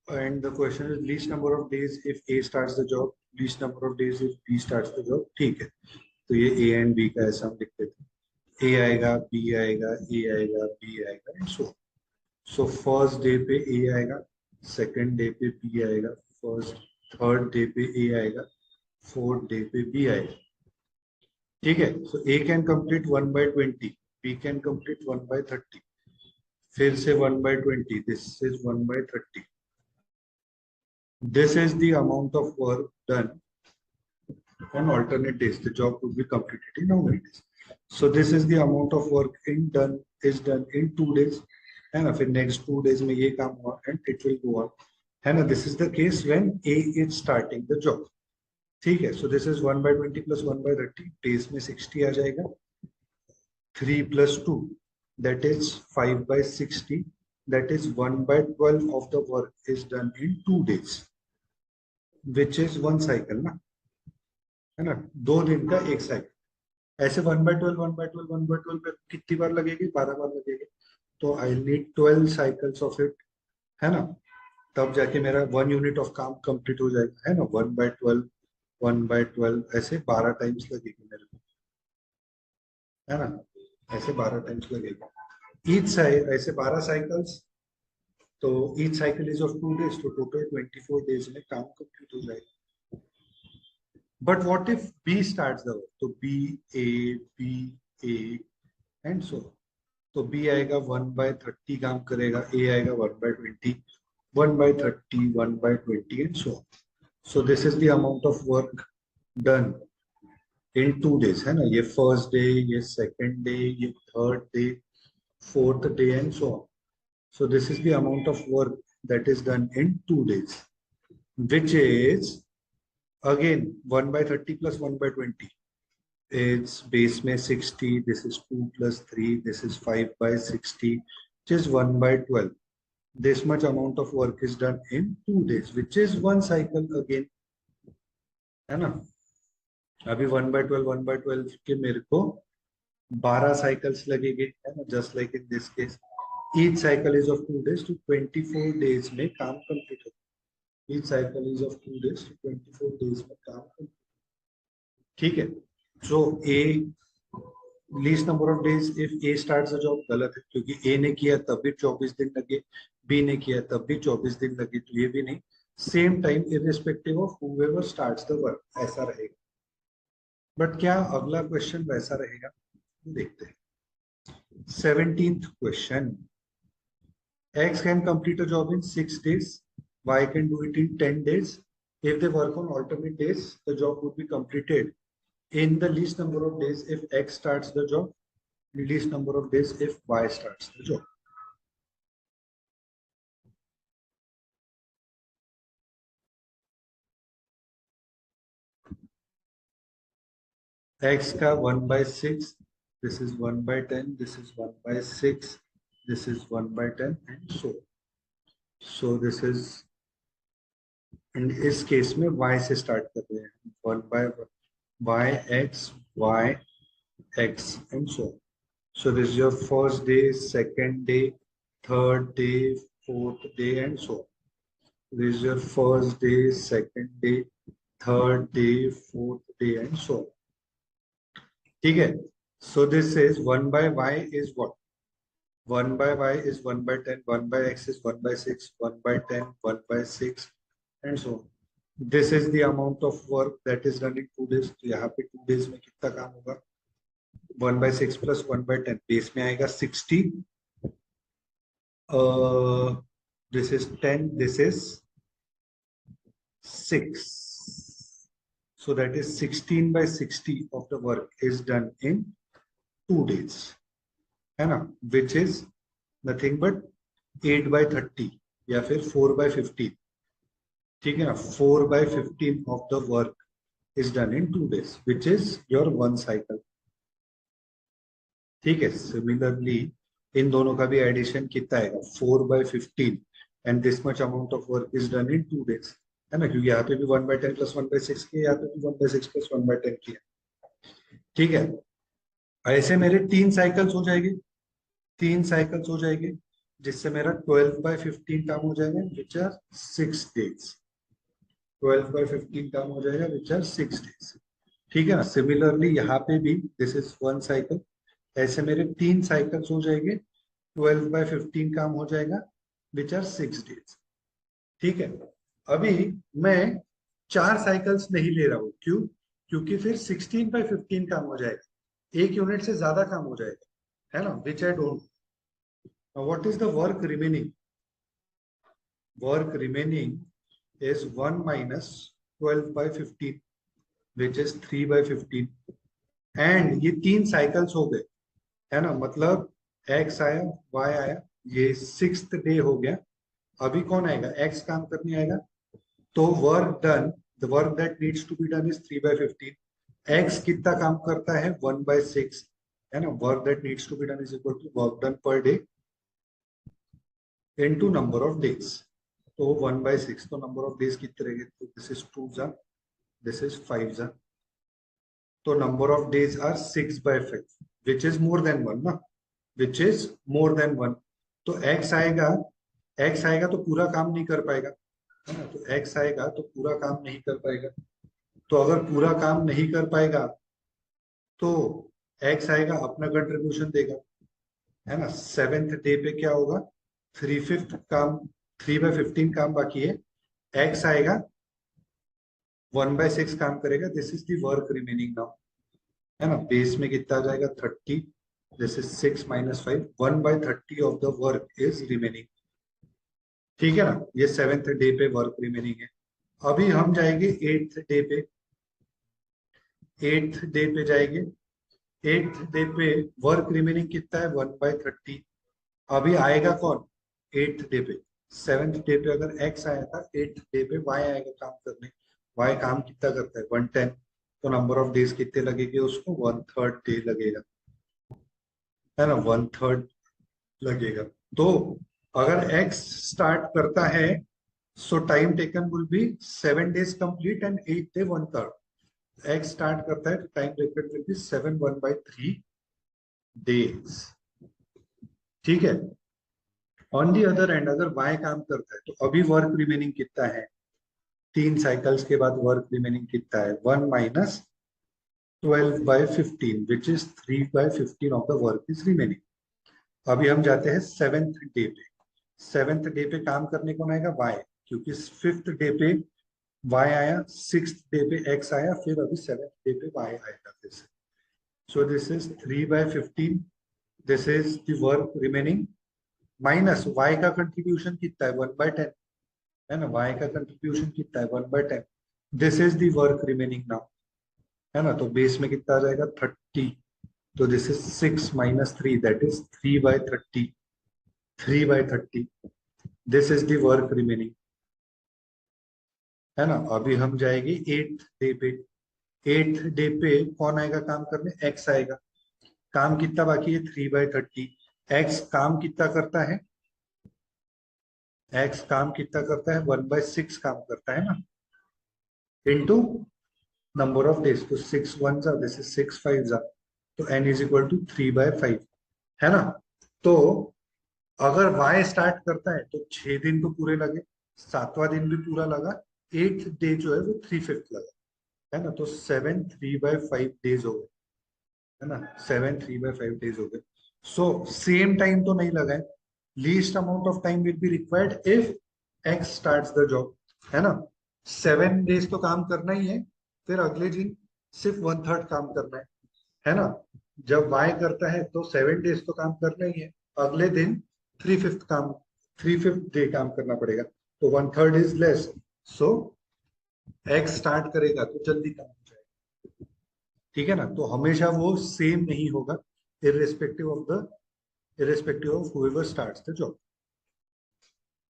and the question is least number of days if A starts the job, least number of days if B starts the job. ठीक है. तो ये ए and B का ऐसा हम लिख देते हैं, ए आएगा, बी आएगा, ए आएगा, बी आएगा and so. So first day पे ए आएगा, सेकंड डे पे बी आएगा, फर्स्ट थर्ड डे पे ए आएगा, फोर्थ डे पे बी आएगा। ठीक है, so A can complete 1/20, B can complete 1/30, फिर से 1/20, this is 1/30. This is the amount of work done on alternate days. The job would be completed in how many days? So this is the amount of work is done in 2 days. है ना, फिर next 2 days में ये काम हुआ and it will go on. है ना, this is the case when A is starting the job. ठीक है, so this is 1/20 plus 1/30. Days में 60 आ जाएगा. 3 plus 2, that is 5/60. That is 1/12 of the work is done in 2 days, which is 1 cycle ना, है ना, 2 दिन का 1 साइकिल। ऐसे 1/12 1/12 1/12 पे कितनी बार लगेगी? 12 बार लगेगी। तो I need 12 cycles of it, है ना, तब जाके मेरा 1 यूनिट ऑफ काम कंप्लीट हो जाएगा, है ना। 1/12 1/12 ऐसे 12 टाइम्स लगेगी मेरे को, है ना, ऐसे 12 टाइम्स लगेगा ईच साइड, ऐसे 12 साइकिल्स। तो each cycle is of 2 days, तो टोटल 24 डेज में काम कंप्लीट हो जाएगा। But what if B starts the work? So B, A, and so on. तो B आएगा 1/30 काम करेगा, A आएगा 1/20, 1/30, 1/20 and so on. So this is the amount of work done in 2 days, है ना। ये first day, ये second day, ये third day, fourth day and so on. So this is the amount of work that is done in 2 days, which is again 1/30 plus 1/20. It's base में 60. This is 2 plus 3. This is 5/60, which is 1/12. This much amount of work is done in 2 days, which is 1 cycle again, है ना। अभी 1/12 के मेरे को 12 cycles लगेंगे, है ना, just like in this case. Each cycle is of 2 days, तो 24 डेज में काम कंप्लीट होगा। Each cycle is of 2 days, तो 24 days में काम कंप्लीट। ठीक है, so A least number of days if A starts the job गलत है, क्योंकि A ने किया तब भी 24 दिन लगे, B ने किया तब भी 24 दिन लगे, तो ये भी नहीं। Same time irrespective of whoever starts the work, ऐसा रहेगा। बट क्या अगला क्वेश्चन वैसा रहेगा? देखते हैं। 17th question, X can complete a job in 6 days, Y can do it in 10 days. If they work on alternate days, the job would be completed in the least number of days if X starts the job, least number of days if Y starts the job. X का 1/6, this is 1/10, this is 1/6, this is 1/10 and so. So this is, in इस case में Y से start कर रहे हैं, 1/1, Y X, Y X and so. So this is your first day, second day, third day, fourth day and so on. This is your first day, second day, third day, fourth day and so on. ठीक है, so this is 1/Y is what? 1/Y is 1/10, 1/X is 1/6, 1/10, 1/6 and so on. This is the amount of work that is done in 2 days. तो यहाँ पे 2 days में कितना काम होगा? 1/6 plus 1/10, base में आएगा 60. This is 10, this is 6. So that is 16/60 of the work is done in 2 days, है ना, which is nothing but 8/30 या फिर 4/15. ठीक है ना, 4/15 of the work is done in 2 days, which is your 1 cycle. ठीक है, सिमिलरली इन दोनों का भी एडिशन कितना आएगा? 4/15 and this much amount of work is done in 2 days, है ना, क्योंकि यहाँ पे भी 1/10 plus 1/6 किया, यहाँ पे भी 1/6 plus 1/10 किया। ठीक है, ऐसे मेरे 3 साइकिल्स हो जाएंगे, 3 साइकिल्स हो जाएंगे, जिससे मेरा 12/15 काम हो जाएगा, विच आर 6 days। 12/15 काम हो जाएगा, विच आर 6 days। ठीक है ना। सिमिलरली यहाँ पे भी दिस इज 1 साइकिल, ऐसे मेरे 3 साइकिल्स हो जाएंगे, 12/15 काम हो जाएगा, विच आर 6 डेज। ठीक है, अभी मैं 4 साइकिल्स नहीं ले रहा हूं, क्यों? क्योंकि फिर 16/15 काम हो जाएगा, 1 यूनिट से ज्यादा काम हो जाएगा, है ना, which I don't. What is the work remaining? Work remaining is 1 minus 12/15 which is 3/15 and ये 3 साइकिल्स हो गए, है ना, मतलब x आया, y आया, ये 6th डे हो गया। अभी कौन आएगा? x काम करने आएगा, तो work done, the work that needs to be done is 3/15। x कितना काम करता है? 1/6, है ना। Work that needs to be done is equal to work done per day into number of days. तो 1/6, तो नंबर ऑफ डेज कितने रहेंगे? तो दिस इज 2 जा, this is 5 जा, तो number of days are 6/5 which is more than 1 ना, विच is more than 1। तो x आएगा, x आएगा तो पूरा काम नहीं कर पाएगा, है ना, तो x आएगा तो पूरा काम नहीं कर पाएगा। तो अगर पूरा काम नहीं कर पाएगा तो x आएगा, अपना कंट्रीब्यूशन देगा, है ना। 7th डे पे क्या होगा? 3/5 काम, 3/15 काम बाकी है, x आएगा 1/6 काम करेगा, this is the work remaining now, है ना। बेस में कितना आ जाएगा? 30, this is 6 minus 5, 1/30 of the work is remaining. ठीक है ना, ये 7th डे पे वर्क रिमेनिंग है। अभी हम जाएंगे 8th डे पे, 8th डे पे जाएंगे। 8th डे पे वर्क रिमेनिंग कितना है? 1/30। अभी आएगा कौन 8th डे पे? 7th डे पे अगर x आया था, 8th डे पे y आएगा काम करने। y काम कितना करता है? 110, तो नंबर ऑफ डेज कितने लगेंगे उसको? 1/3 डे लगेगा, है ना, 1/3 लगेगा। तो अगर x स्टार्ट करता है, सो time taken will be 7 days complete and 8 day 1/3। x start करता है तो time taken will be 7 1/3 days। ठीक है। ऑन दी अदर एंड अगर y काम करता है तो अभी वर्क रिमेनिंग कितना है? 3 साइकिल्स के बाद वर्क रिमेनिंग कितना है? 1 minus 12/15 which is 3/15 of the work is remaining. अभी हम जाते हैं 7th डे पे। 7th डे पे काम करने कौन आएगा? y, क्योंकि 5th डे पे y आया, 6th डे पे x आया, फिर अभी 7th डे पे y आएगा फिर से। सो this is 3/15, this is the work remaining, minus y का कंट्रीब्यूशन कितना है? 1/10, है ना, y का कंट्रीब्यूशन कितना है? 1/10, this is the work remaining now, है ना। तो बेस में कितना आ जाएगा? 30, तो this is 6 minus 3, that is 3/30, 3/30, this is the work remaining, है ना। अभी हम जाएंगे 8th डे पे। 8th डे पे कौन आएगा काम करने? x आएगा। काम कितना बाकी है? 3/30। x काम कितना करता है? x काम कितना करता है? 1/6 काम करता है ना, इनटू नंबर ऑफ डेज, तो 6 1 जा, दिस इज 6 5 जा, तो n इज इक्वल टू 3/5, है ना। तो अगर y स्टार्ट करता है तो 6 दिन तो पूरे लगे, 7वां दिन भी पूरा लगा, 8th डे जो है वो 3/5 लगा, है ना। तो 7 3/5 डेज हो गए, है ना, 7 3/5 डेज हो गए। सो सेम टाइम तो नहीं लगा है, least amount of time will be required if x starts the job, है ना। 7 डेज तो काम करना ही है, फिर अगले दिन सिर्फ 1/3 काम करना है ना। जब y करता है तो 7 डेज तो काम करना ही है, अगले दिन 3/5 काम, 3/5 डे काम करना पड़ेगा, तो 1/3 is less, so x start करेगा तो जल्दी काम हो जाएगा। ठीक है ना, तो हमेशा वो सेम नहीं होगा, irrespective of whoever starts the job।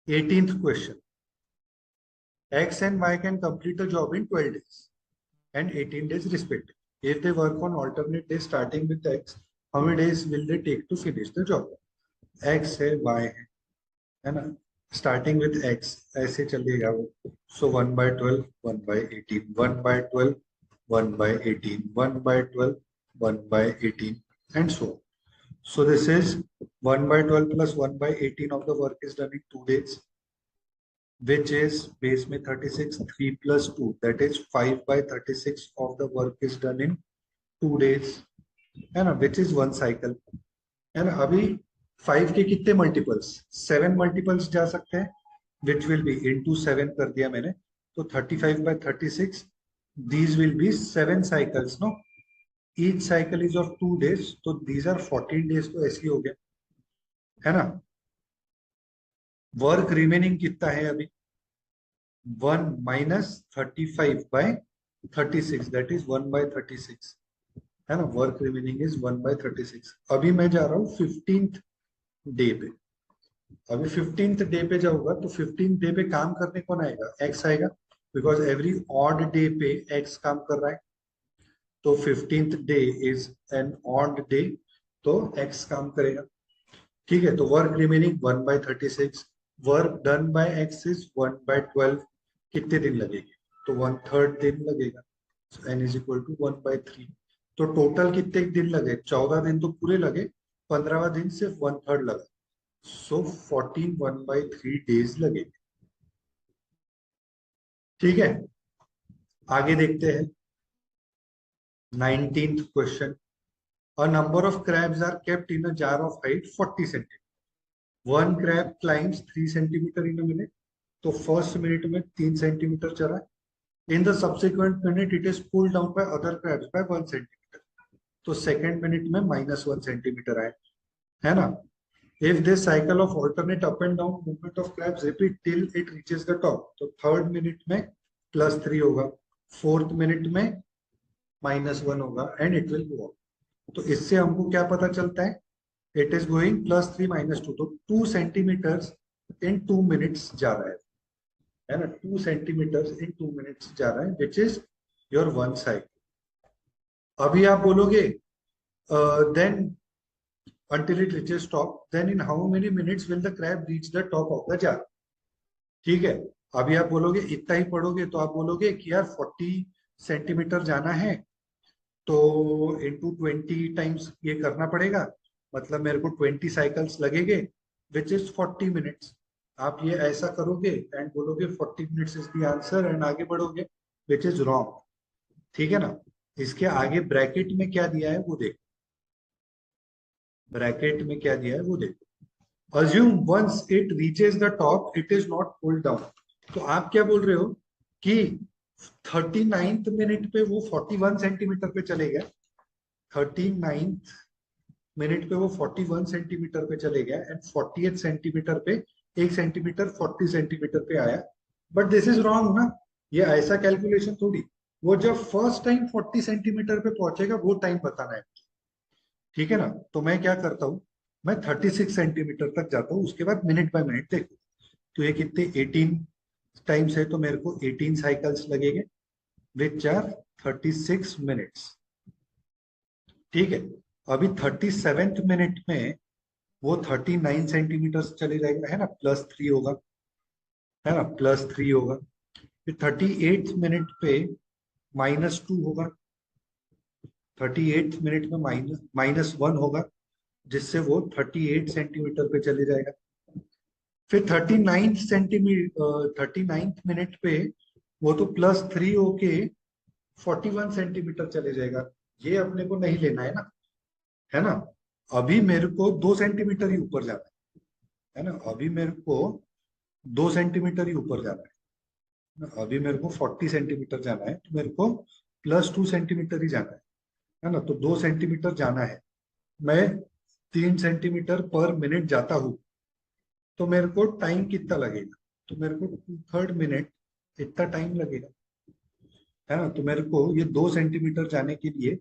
18th question, x and y can complete the job in 12 days and 18 days respectively if they work on alternate days starting with x, how many days will they take to finish the job? x है, y है ना, starting with x ऐसे चलेगा वो, so 1/12 1/18 1/12 1/18 1/12 1/18 and so on. So this is 1/12 plus 1/18 of the work is done in 2 days. which is base में 36, 3 plus 2, that is 5/36 of the work is done in 2 days, है ना, which is 1 cycle, है ना। अभी 5 के कितने multiples, 7 multiples जा सकते हैं, which will be into 7 कर दिया मैंने, तो 35/36, these will be 7 cycles, no, each cycle is of 2 days, तो these are 14 days, तो ऐसे ही हो गया, है ना। वर्क रिमेनिंग कितना है अभी, 1 minus 35/36, that is 1/36, है ना। Work remaining is 1/36। अभी मैं जा रहा हूँ 15th डे पे। अभी 15th डे पे जाऊंगा तो 15th डे पे काम करने कौन आएगा, एक्स आएगा, बिकॉज एवरी ऑड डे पे एक्स काम कर रहा है, तो 15th day is an odd day, तो एक्स काम करेगा, ठीक है। तो work remaining 1/36, work done by x is 1/12, कितने दिन लगेंगे, तो 1/3 दिन लगेगा, एन इज इक्वल टू 1/3। तो टोटल कितने दिन लगे, 14 दिन तो पूरे लगे, 15वां दिन सिर्फ 1/3 लगा, सो 14 1/3 डेज लगेंगे, ठीक है। आगे देखते हैं 19th question. A number of crabs are kept in a jar of height 40 centimetre, one crab climbs 3 centimetre in a minute, तो फर्स्ट मिनट में 3 सेंटीमीटर चला, in the subsequent minute it is pulled down by other crabs by 1 centimetre, तो second minute में -1 centimetre आए, है ना। If this cycle of alternate up and down movement of crabs repeat till it reaches the top, तो third minute में +3 होगा, fourth minute में -1 होगा, and it will go up. तो इससे हमको क्या पता चलता है, इट इज गोइंग +3 -2, तो 2 सेंटीमीटर इन 2 मिनट्स जा रहा है ना, 2 सेंटीमीटर इन 2 मिनट्स जा रहा है, विच इज योर 1 साइकिल। अभी आप बोलोगे then until it reaches top, then in how many minutes will the crab reach the top of the jar, ठीक है। अभी आप बोलोगे इतना ही पढ़ोगे तो आप बोलोगे कि यार 40 सेंटीमीटर जाना है, तो इनटू 20 टाइम्स ये करना पड़ेगा, मतलब मेरे को 20 साइकिल्स लगेंगे, विच इज 40 मिनट्स। आप ये ऐसा करोगे एंड बोलोगे 40 minutes is the answer, and आगे बढ़ोगे, विच इज रॉन्ग, ठीक है ना। इसके आगे ब्रैकेट में क्या दिया है वो देखो, ब्रैकेट में क्या दिया है वो देखो। Assume once it reaches the top, it is not pulled down, तो आप क्या बोल रहे हो कि 39th मिनट पे वो 41 सेंटीमीटर पे चले गए, 39th मिनट पे वो 41 सेंटीमीटर पे चले गए, एंड 48 सेंटीमीटर पे 1 सेंटीमीटर 40 सेंटीमीटर पे आया, बट दिस इज रॉन्ग ना, ये ऐसा कैलकुलेशन थोड़ी, वो जब फर्स्ट टाइम 40 सेंटीमीटर पे पहुंचेगा वो टाइम बताना है, ठीक है ना। तो मैं क्या करता हूँ, मैं 36 सेंटीमीटर तक जाता हूँ, उसके बाद मिनट बाय मिनट देखो, तो ये कितने 18 टाइम्स है, तो मेरे को 18 साइकिल्स लगेंगे, विच आर 36 मिनट्स, ठीक है। अभी 37th मिनट में वो 39 सेंटीमीटर चले जाएगा, है ना, +3 होगा, है ना, +3 होगा। फिर 38th मिनट पे -2 होगा, 38th मिनट में -1 होगा, जिससे वो 38 सेंटीमीटर पे चले जाएगा। फिर 39th मिनट पे वो तो +3 होके 41 सेंटीमीटर चले जाएगा, ये अपने को नहीं लेना है ना। अभी मेरे को 2 सेंटीमीटर ही ऊपर जाना है ना, अभी मेरे को 2 सेंटीमीटर ही ऊपर जाना है ना, अभी मेरे को 40 सेंटीमीटर जाना है, तो मेरे को +2 सेंटीमीटर ही जाना है ना, तो 2 सेंटीमीटर जाना है, मैं 3 सेंटीमीटर पर मिनट जाता हूँ, तो मेरे को टाइम कितना लगेगा, तो मेरे को 2/3 मिनट इतना टाइम लगेगा, है ना। तो मेरे को ये 2 सेंटीमीटर जाने के लिए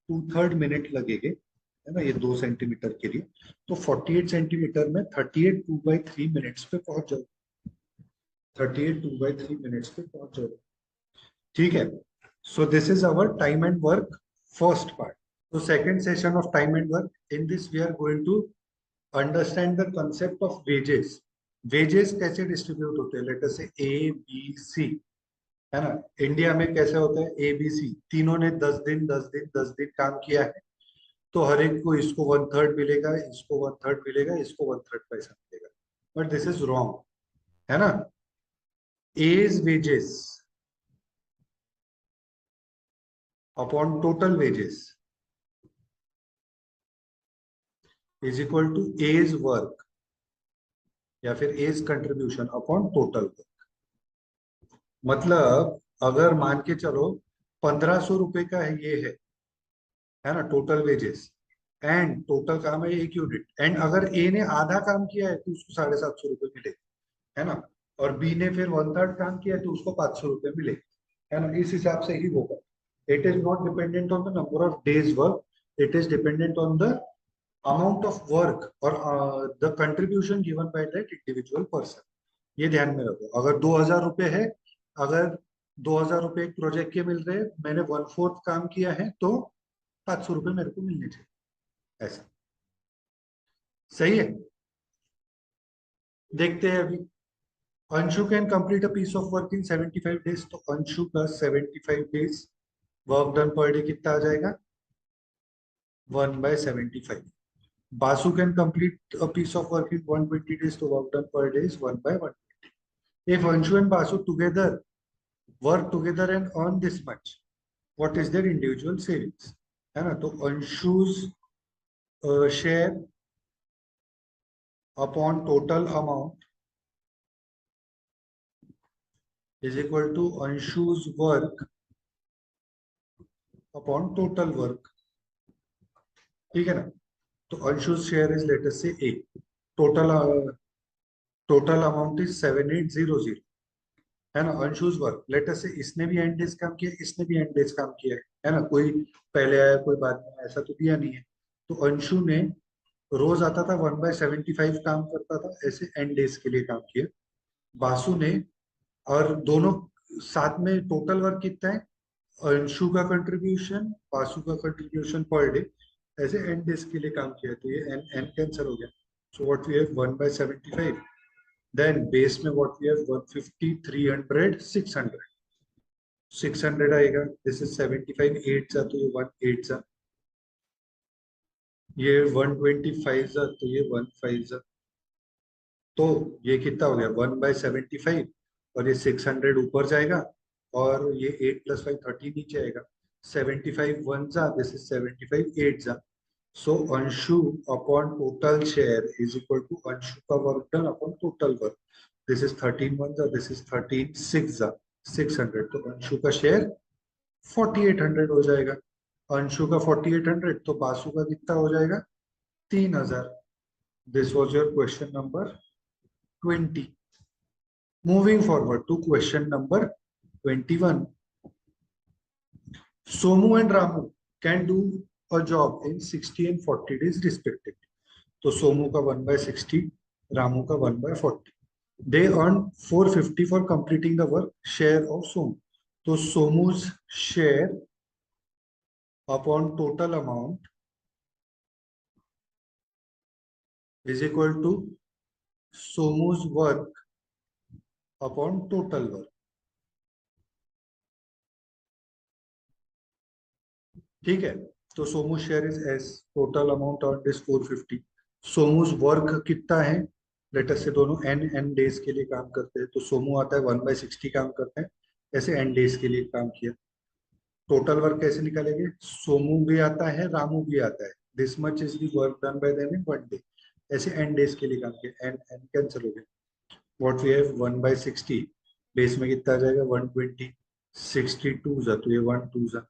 2/3 मिनट लगेंगे, है ना, ये 2 सेंटीमीटर के लिए, तो 48 सेंटीमीटर में 38 2/3 मिनट्स पे पहुंच जाओ, 38 2/3 मिनट्स पे पहुंच जाओ, ठीक है। So this is our time and work first part. तो second session of time and work, in this we are going to understand the concept of wages. Wages कैसे डिस्ट्रीब्यूट होते हैं, लेट अस से ABC, है ना। India में कैसे होता है, ABC, तीनों ने 10 दिन 10 दिन 10 दिन काम किया है, तो हर एक को, इसको 1/3 मिलेगा, इसको 1/3 मिलेगा, इसको 1/3 पैसा मिलेगा, बट दिस इज रॉन्ग, है ना। A's wages upon total wages is equal to A's work या फिर A's contribution upon total work. मतलब अगर मान के चलो 1500 रुपए का है, ये है ना टोटल वेजेस, एंड टोटल काम है 1 यूनिट, एंड अगर ए ने आधा काम किया है तो उसको 750 रुपए मिले, है ना, और बी ने फिर 1/3 काम किया है तो उसको 500 रुपए मिले, है ना, इस हिसाब से ही होगा. It is not dependent on the number of days work, it is dependent on the amount of work और the contribution given by that individual person. ये ध्यान में रखो. अगर 2000 रुपए है, अगर 2000 रुपए एक प्रोजेक्ट के मिल रहे हैं, मैंने 1/4 काम किया है तो 500 रुपए मेरे को मिलने चाहिए. ऐसा सही है. देखते हैं अभी. Anshu can complete a piece of work in 75 days. तो अंशु का 75 days work done per day कितना आ जाएगा? 1/75. Basu can complete a piece of work in 120 days. तो work done per day is 1/120. If Anshu and Basu together work together and earn this much, what is their individual savings, है ना. तो Anshu's share upon total amount is equal to Anshu's work upon total work. ठीक है ना. तो Anshu's share is let us say A. Total amount is 7800, है ना. Anshu's work let us say इसने भी एंड डेज काम किया, इसने भी एंड डेज काम किया है ना. कोई पहले आया कोई बाद में, ऐसा तो दिया नहीं है. तो अंशु ने रोज आता था 1/75 काम करता था, ऐसे एंड डेज के लिए काम किया. बासु ने, और दोनों साथ में टोटल वर्क कितना है, अंशु का कंट्रीब्यूशन, बासु का कंट्रीब्यूशन पर डे, ऐसे एन डेज के लिए काम किया. तो ये एन एन कैंसिल हो गया. So what we have 1/75. Then base में व्हाट वी हैव 150, 300, 600. 600 आएगा. दिस इज 75 8 जा, तो ये 1 8 जा, ये 125 जा, तो ये 1 5 जा. तो ये कितना हो गया 1/75, और ये 600 ऊपर जाएगा, और ये 8 + 5 30 नीचे आएगा. 75 1 जा, दिस इज 75 8 जा. So Anshu upon total share is equal to Anshu का work done upon total work. This is 13 1 जा, दिस इज 13 6 जा, 600. तो अंशु का शेयर 4800 हो जाएगा. अंशु का 4800, तो बासु का कितना हो जाएगा 3000. This was your question number 20. Moving forward to question number 21. Somu and Ramu can do a job in 60 and 40 days respectively. तो सोमू का 1/60, रामू का 1/40. They earn 450 for completing the work. Share of Somu. तो सोमू's share upon total amount is equal to सोमू's work upon total work. ठीक है. तो Somu share is S, total amount on this 450. Somu's work कितना है, late us से दोनों एन एन डेज के लिए काम करते हैं. तो सोमू आता है 1/60 काम करते हैं, ऐसे एन डेज के लिए काम किया. टोटल वर्क कैसे निकालेंगे, सोमू भी आता है रामू भी आता है, this much is the work done by them in 1 day, ऐसे एन डेज के लिए काम किया. एन एन कैंसिल हो गया. व्हाट वी हैव 1/60, बेस में कितना आ जाएगा 120, 62 जा, तो ये 1 2 जा,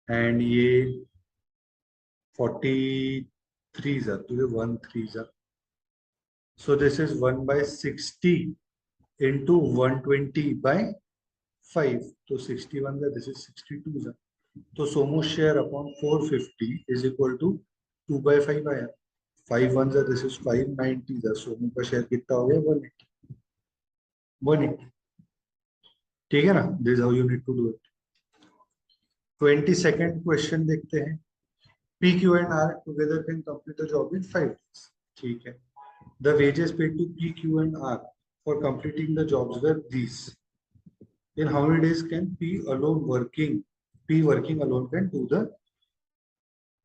एंड ये 43 जा, तो ये 1 3 जा. So this is 1/60 into 120/5. तो 61 जा, this is 62 जा. तो Somu share upon 450 is equal to 2/5 आया. 5 1 जा, दिस इज 590 जा. सोमू का शेयर कितना हो गया 180. 180. ठीक है ना. This how you need to do it. 22nd question देखते हैं. P, Q and R together can complete the job in 5 days. ठीक है. The wages paid to P, Q and R for completing the jobs were these. In how many days can P working alone can do the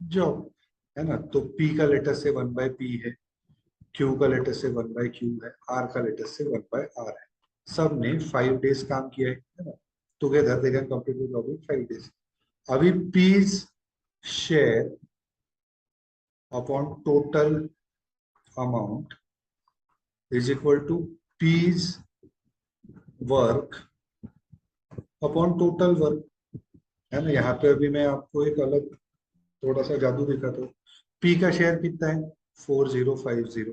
job, है ना. तो P का letter से 1/P है, Q का letter से 1/Q है, R का लेटर से 1/R है. सब ने 5 डेज काम किया है ना, together they can complete the job in 5 days. अभी P's share upon total amount is equal to P's work upon total work, है ना। यहाँ पे अभी मैं आपको एक अलग थोड़ा सा जादू दिखाता हूँ। पी का शेयर कितना है? 4050।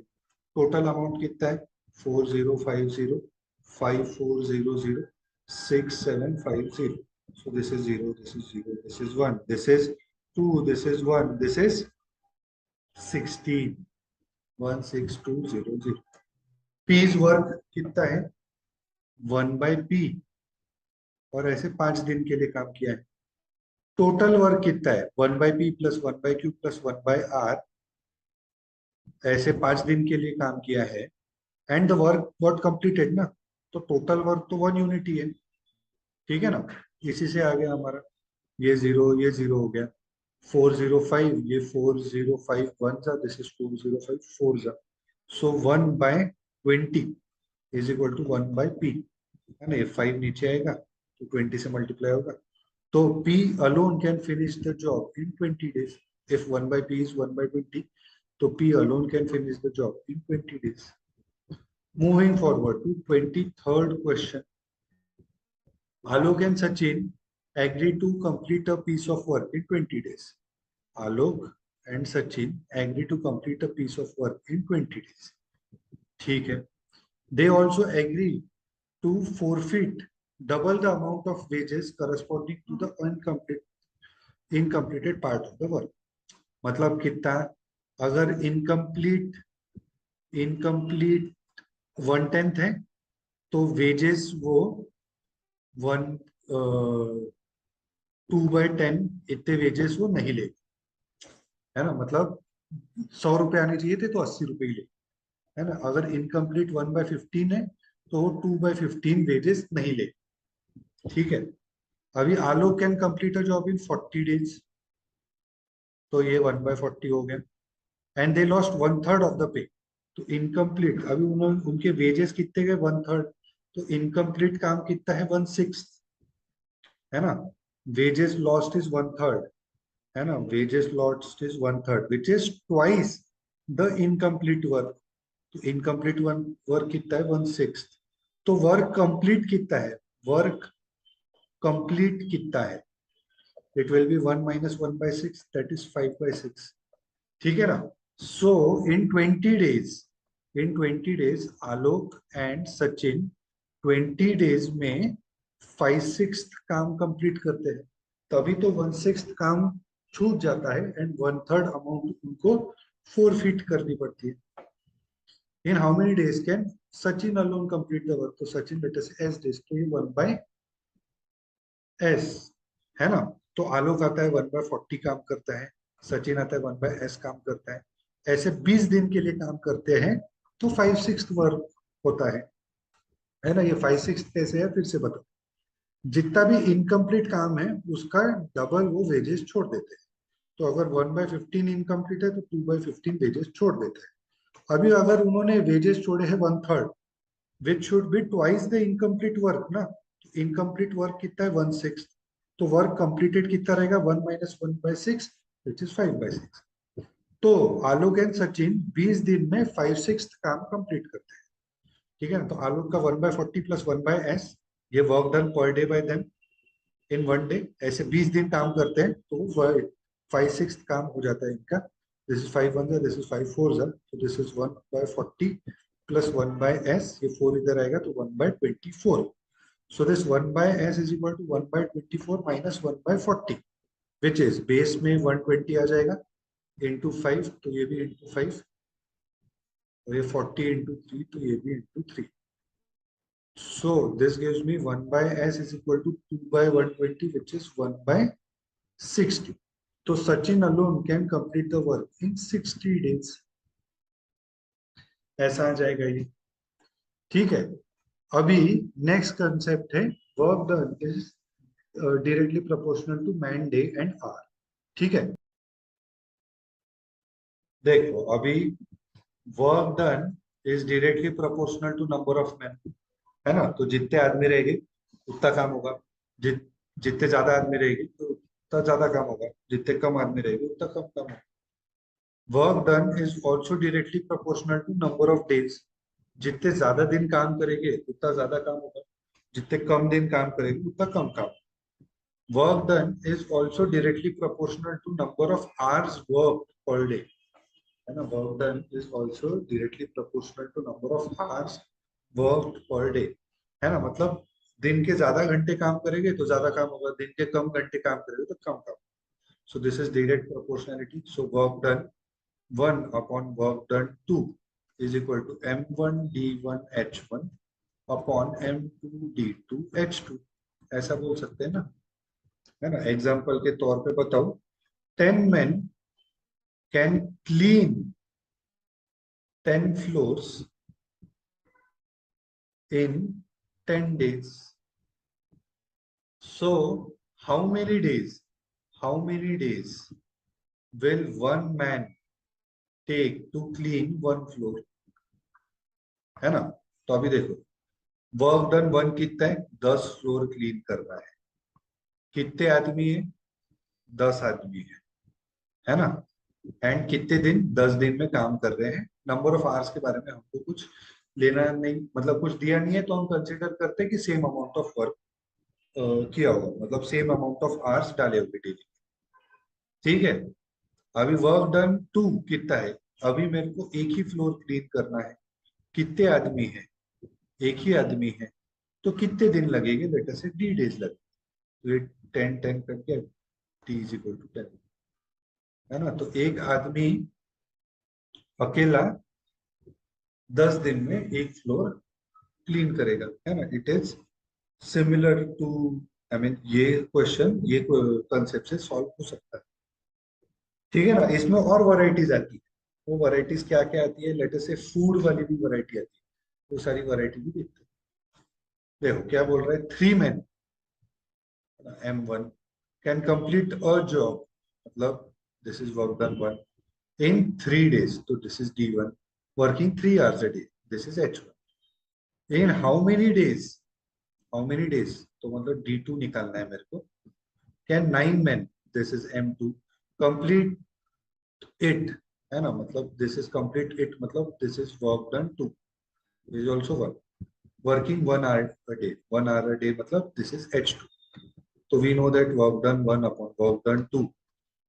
टोटल अमाउंट कितना है? 4050, 5400, 6750। So this is 0, this is 0, this is 1, this is 2, this is 1, this is 16, 16200। Ps work कितना है? 1/p, और ऐसे 5 दिन के लिए काम किया है। टोटल वर्क कितना है? 1/p plus 1/q plus 1/r, ऐसे 5 दिन के लिए काम किया है। And the work got completed ना, तो टोटल वर्क तो 1 यूनिट ही है, ठीक है ना। इसी से आ गया हमारा, ये जीरो हो गया। 405, ये 4051 जा, दिस इज 2054 जा। सो 1/20 इज इक्वल टू 1/p, है ना। ये 5 नीचे आएगा तो 20 से मल्टीप्लाई होगा। तो P alone can finish the job in 20 days. If 1/p is 1/20, तो P alone can finish the job in 20 days. Moving forward to 23rd question. Alok and Sachin agreed to complete a piece of work in 20 days. Alok and Sachin agreed to complete a piece of work in 20 days. ठीक है. They also agree to forfeit double the amount of wages corresponding to the incompleted part of the work. मतलब कितना? अगर incomplete incomplete 1/10 है तो wages वो 2/10 इतने wages वो नहीं ले, है ना। मतलब 100 रुपए आने चाहिए थे तो 80 रुपए ही ले, है ना। अगर इनकम्प्लीट 1/15 है तो वो 2/15 वेजेस नहीं ले, ठीक है। अभी Alok can complete a job in 40 days, तो ये 1/40 हो गया। And they lost 1/3 of the pay, तो इनकम्प्लीट अभी उन्होंने उनके वेजेस कितने गए? 1/3, तो इनकम्प्लीट काम कितना है? 1/6, है ना। वेजेस लॉस्ट इज 1/3, है ना। Wages lost is 1/3 which is twice the incomplete work. तो इनकम्प्लीट वर्क कितना है? 1/6। तो वर्क कंप्लीट कितना है? वर्क कंप्लीट कितना है? It will be 1 - 1/6, that is 5/6, ठीक है ना। सो इन 20 days Alok and Sachin 20 days में 5/6 काम कंप्लीट करते हैं, तभी तो 1/6 काम छूट जाता है एंड 1/3 अमाउंट उनको फोरफिट करनी पड़ती है। In how many days can Sachin alone complete the work? तो Sachin let us S days, तो ये 1/s, है ना। तो आलोक आता है 1/40 काम करता है, सचिन आता है 1/s काम करता है। ऐसे 20 दिन के लिए काम करते हैं तो 5/6 वर्क होता है ना। ये 5/6 कैसे है फिर से बताओ। जितना भी इनकम्प्लीट काम है उसका डबल वो वेजेस छोड़ देते हैं। तो अगर 1/15 इनकम्प्लीट है तो 2/15 वेजेस छोड़ देते हैं। अभी अगर उन्होंने वेजेस छोड़े हैं 1/3, which should be twice the incomplete work ना। इनकम्प्लीट वर्क कितना है? 1/6, तो वर्क कंप्लीटेड कितना रहेगा? 1 - 1/6 विच इज 5/6। तो आलोक एंड सचिन 20 दिन में 5/6 काम कंप्लीट करते हैं, ठीक है। तो आलोक का 1/40 प्लस 1/s, ये work done per day bye them in 1 day. ऐसे 20 दिन काम करते हैं तो 5/6 काम हो जाता है इनका। This is 5 1 this is 5 4 so this is 1/40 plus 1/s, ये 4 इधर आएगा तो 1/24। so this 1/s is equal to 1/24 minus 1/40, which is base में 120 आ जाएगा इंटू 5, तो ये भी इंटू 5, और ये 40 इंटू 3, तो ये भी into 3। So this gives me 1/s is equal to 2/120, which is 1/60. तो Sachin alone can complete the work in 60 days, ऐसा आ जाएगा ये, ठीक है। अभी नेक्स्ट कंसेप्ट है work done is directly proportional to man day and hour, ठीक है। देखो अभी work done is directly proportional to number of men, है ना। तो जितने आदमी रहेंगे उतना काम होगा, जितने ज्यादा आदमी रहेंगे तो उतना ज्यादा काम होगा, जितने कम आदमी रहेंगे उतना कम काम होगा। Work done is also directly proportional to number of days. जितने ज्यादा दिन काम करेंगे उतना ज्यादा काम होगा, जितने कम दिन काम करेंगे उतना कम काम। Work done is also directly proportional to number of hours work per day. है ना, work done is also directly proportional to number of hours work per day. है ना, मतलब दिन के ज्यादा घंटे काम करेंगे तो ज्यादा काम होगा, दिन के कम घंटे काम करेंगे तो कम काम। सो this is direct proportionality. So work done 1 upon work done 2 is equal to m1 d1 h1 upon m2 d2 h2। ऐसा बोल सकते हैं ना, है ना। एग्जाम्पल के तौर पे बताओ, 10 men can clean 10 floors in 10 days। So how many days will one man take to clean one floor? है ना। तो अभी देखो, वर्क डन 1 कितना है, 10 फ्लोर क्लीन करना है। कितने आदमी है, 10 आदमी है ना। एंड कितने दिन, 10 दिन में काम कर रहे हैं। नंबर ऑफ आवर्स के बारे में हमको कुछ लेना नहीं, मतलब कुछ दिया नहीं है, तो हम कंसिडर करते हैं कि सेम अमाउंट ऑफ वर्क किया होगा, मतलब सेम अमाउंट ऑफ आवर्स डाले होंगे डेली। ठीक है। अभी वर्क डन 2 कितना है, अभी मेरे को एक ही फ्लोर क्लीन करना है। कितने आदमी है, एक ही आदमी है, तो कितने दिन लगेंगे, लेट अस से डी डेज लगेंगे। तो ये 10 10 करके टी इज इक्वल टू 10। है ना, तो एक आदमी अकेला 10 दिन में एक फ्लोर क्लीन करेगा। है ना, it is similar to, I mean ये क्वेश्चन ये कंसेप्ट से सॉल्व हो सकता है। ठीक है ना। इसमें और वैरायटीज आती है, वो वैरायटीज क्या क्या आती है, लेट अस से फूड वाली भी वैरायटी आती है, वो सारी वैरायटी भी देखते हैं। देखो क्या बोल रहा है, 3 men m1 can complete a job, मतलब this is work done 1 in 3 days, so this is D1, working 3 hours a day, this is H1। in how many days, how many days, तो मतलब D2 निकालना है मेरे को। can 9 men, this is M2, complete it, है ना, मतलब this is complete it, मतलब this is work done 2, this is also work, working 1 hour a day, 1 hour a day, मतलब this is H2। so we know that work done 1 upon work done 2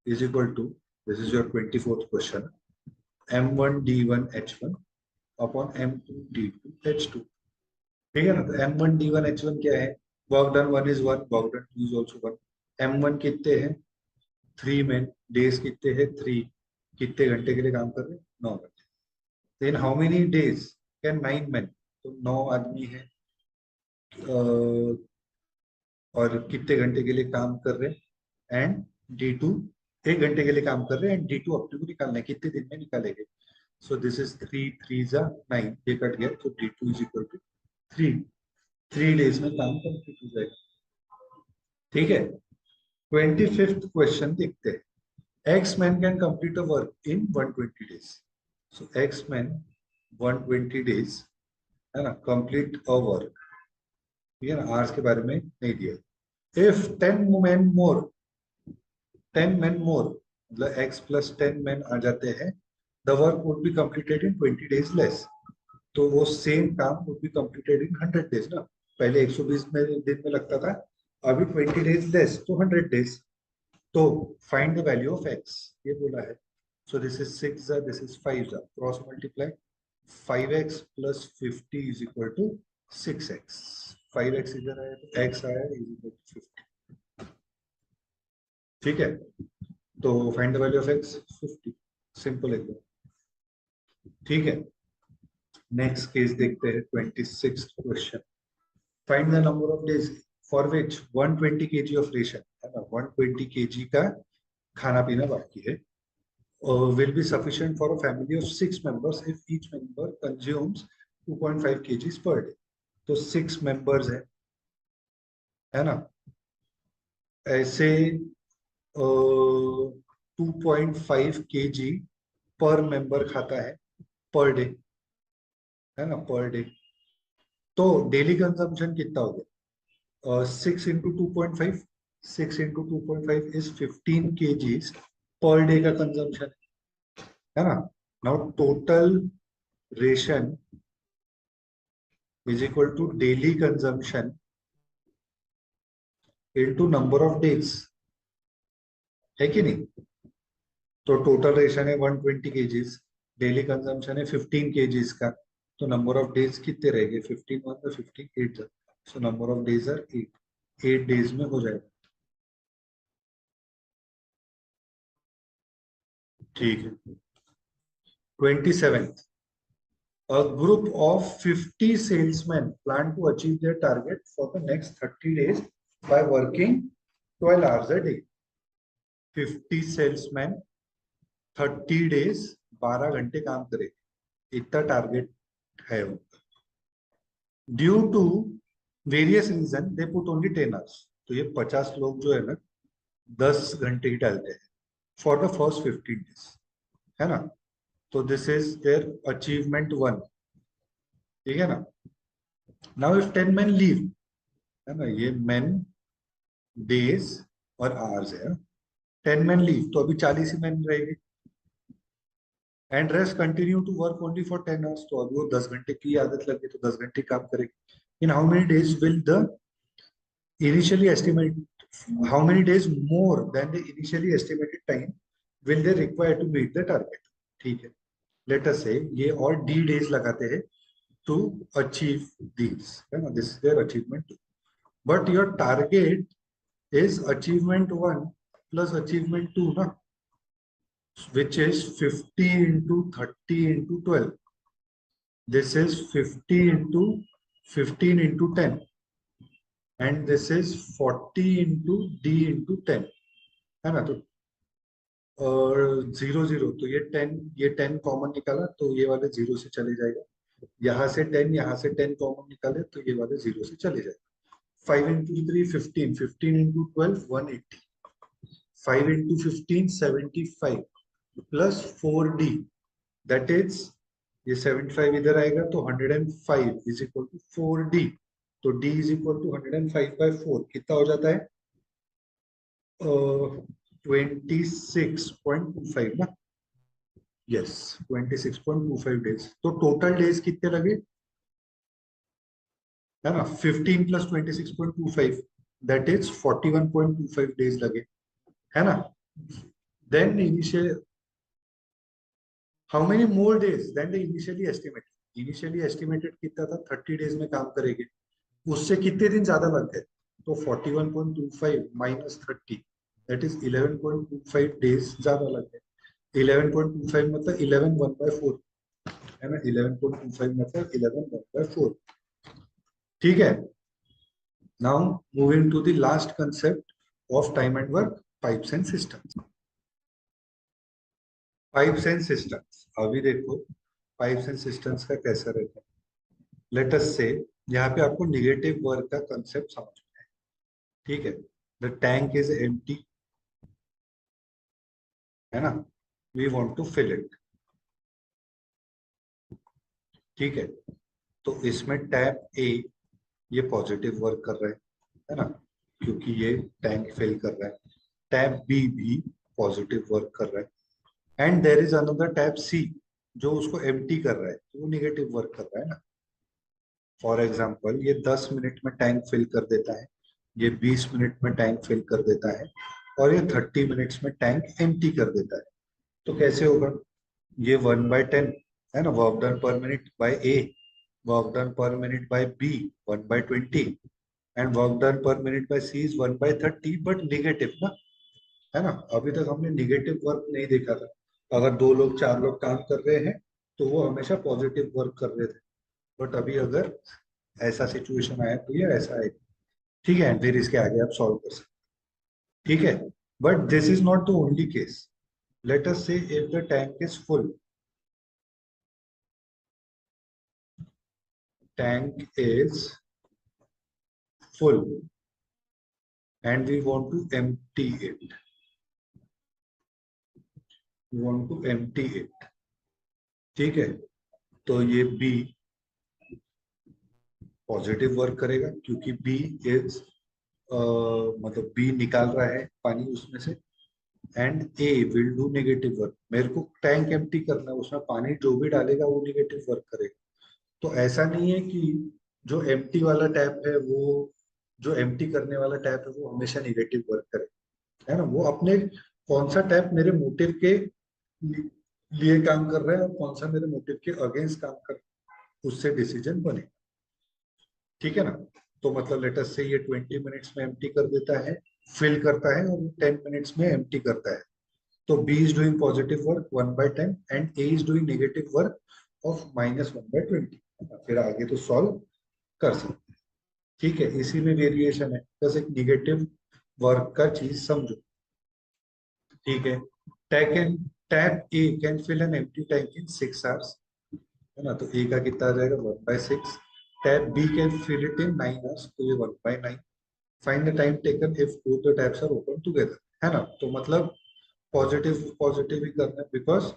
is equal to, this is your 24th question, M1 D1 H1 upon M2 D2 H2। ठीक है ना। तो M1 D1 H1 क्या है, work done 1 is 1, work done 2 is also 1। M1 कितने हैं, 3 में, days कितने हैं 3, कितने घंटे के लिए काम कर रहे हैं, 9 घंटे। Then how many days can 9 men, तो 9 आदमी है, और कितने घंटे के लिए काम कर रहे हैं, एंड D2 1 घंटे के लिए काम कर रहे हैं, एंड D2 अपने को निकालना है कितने दिन में निकालेंगे। सो दिस इज 3 3 जा 9, ये कट गया, तो D2 is equal to 3 days में काम कंप्लीट हो जाएगा। ठीक है। 25th क्वेश्चन देखते हैं, x man can complete a work in 120 days. So x man 120 days, है ना, कंप्लीट अ वर्क। ठीक है ना, आवर्स के बारे में नहीं दिया। इफ 10 men मोर, मतलब एक्स प्लस 10 men आ जाते हैं, the work would be completed in 20 days less. तो वो सेम काम would be completed in 100 days ना। पहले 120 दिन में लगता था, अभी 20 डेज लेस, तो 100 डेज। तो find the value of x, ये बोला है। So this is 6 this is 5 cross multiply, 5x plus 50 is equal to 6x। 5x इधर आया तो x आया इज इक्वल टू 50। ठीक है, तो find the value of x 50, simple एकदम। ठीक है, नेक्स्ट केस देखते हैं, 26th question, find the number of days for which 120 kg of ration, है ना, 120 kg का खाना पीना बाकी है, will be sufficient for a family of 6 members if each member consumes 2.5 kgs per day। तो 6 members है ना, ऐसे 2.5 kg पर मेंबर खाता है पर डे, है ना, पर डे। तो डेली कंजम्पशन कितना हो गया? 6 into 2.5, 6 into 2.5 इज 15 kgs पर डे का कंजम्पशन है ना. Now total ration is equal to daily consumption into number of days, है कि नहीं? तो टोटल रेशन है 120 kgs, डेली कंजम्पशन है 15 kgs का, तो नंबर ऑफ डेज कितने रहेंगे? 15 one 15 8, so number of days are 8, 8 days में हो जाएगा. ठीक है. 27th, a group of 50 salesmen plan to achieve their target for the next 30 days by working 12 hours a day. 50 salesmen 30 days 12 घंटे काम करेंगे, इतना टारगेट है उनका. Due to various reason they put only 10 hours. तो ये 50 लोग जो है ना 10 घंटे ही डालते हैं फॉर द फर्स्ट 15 डेज, है ना. तो दिस इज देयर अचीवमेंट 1. ठीक है ना. नाउ इफ 10 मैन लीव, है ना, ये मैन डेज और आवर्स है. 10 मैन लीव तो अभी 40 ही मैन रहेंगे. And rest continue to work only for 10 hours, तो अभी वो 10 घंटे की आदत लगी तो 10 घंटे काम करेगी. इन how many days will the initially estimate, how many days more than the initially estimated time will they require to meet the target? ठीक है. Let us say ये और d days लगाते हैं to achieve these, है ना. This is their achievement 2. But your target is achievement 1 plus achievement 2 ना, which is 50 into 30 into 12. This is 50 into 15 into 10, and this is 40 into d into 10, है ना. तो और 0 0, तो ये 10 कॉमन निकाला तो ये वाले 0 से चले जाएगा. यहाँ से 10, यहाँ से 10 कॉमन निकाले तो ये वाले 0 से चले जाएगा. 5 into 3 15, 15 into 12 180, 5 into 15 75 plus 4d, that is ये 75 इधर आएगा तो 105 इज इक्वल टू 4d. तो d इज इक्वल टू 105/4 कितना हो जाता है? 26.25 ना. Yes, 26.25 days. तो टोटल डेज कितने लगे, है ना? 15 प्लस 26.25, दैट इज 41.25 डेज लगे, है ना. Then initial, how many more days than the initially estimated. Initially estimated कितना था? 30 डेज में काम करेंगे, उससे कितने दिन ज्यादा लग गए? तो 41.25 माइनस 30, दैट इज 11.25 डेज ज्यादा लग गए. 11.25 मतलब 11 1/4, है ना. 11.25 मतलब 11 1/4. ठीक है. Now moving to the last concept of time and work, pipes and cisterns. Pipes and cisterns, अभी देखो पाइप्स एंड सिस्टम्स का कैसा रहता है. लेट अस से यहाँ पे आपको निगेटिव वर्क का कंसेप्ट समझ में है. ठीक है. द टैंक इज एम्प्टी, है ना. We want to fill it. ठीक है. तो इसमें टैप ए ये पॉजिटिव वर्क कर रहा है ना, क्योंकि ये टैंक फिल कर रहा है. टैप बी भी पॉजिटिव वर्क कर रहा है. And there is another tap C जो उसको एम्प्टी कर रहा है, तो वो निगेटिव वर्क कर रहा है ना. फॉर एग्जाम्पल ये 10 मिनट में टैंक फिल कर देता है, ये 20 मिनट में टैंक फिल कर देता है, और ये 30 मिनट्स में टैंक एम्प्टी कर देता है. तो कैसे होगा? ये 1/10 है ना, work done per minute by A, work done per minute by B 1/20, and work done per minute by C is 1/30, but negative ना, है ना. अभी तक हमने निगेटिव वर्क नहीं देखा था. अगर 2 लोग 4 लोग काम कर रहे हैं तो वो हमेशा पॉजिटिव वर्क कर रहे थे. बट अभी अगर ऐसा सिचुएशन आया तो ये ऐसा है. ठीक है. फिर इसके आगे आप सॉल्व कर सकते. ठीक है. But this is not the only case. Let us say if the tank is full, tank is full and we want to empty it. We want to empty it. ठीक है. तो ये B पॉजिटिव वर्क करेगा क्योंकि B is मतलब B निकाल रहा है पानी उसमें से, and A will do negative work. मेरे को टैंक एम्प्टी करना है, उसमें पानी जो भी डालेगा वो नेगेटिव वर्क करेगा। तो ऐसा नहीं है कि जो एम्प्टी वाला टैप है वो, जो एम्प्टी करने वाला टैप है वो हमेशा नेगेटिव वर्क करे, है ना। वो अपने कौन सा टैप मेरे मोटिव के लिए काम कर रहा है और कौन सा मेरे मोटिव के अगेंस्ट काम कर रहा है, उससे डिसीजन बने। ठीक है ना। तो मतलब लेटस से ये 20 मिनट्स में एम्प्टी कर देता है, फिल करता है, और 10 मिनट्स में एम्प्टी करता है। तो B is doing positive work 1/10 and A is doing negative work of -1/20। फिर आगे तो सॉल्व कर सकते हैं। ठीक है, इसी में वेरिएशन है, बस एक नेगेटिव वर्क का चीज समझो। ठीक है, tap A can fill an empty tank in 6 hours, है ना। तो ए का कितना आ जाएगा 1/6। Tap B can fill it in 9 hours, तो ये 1/9। Find the time taken if both the taps are open together, है ना। तो मतलब पॉजिटिव पॉजिटिव ही करना है, because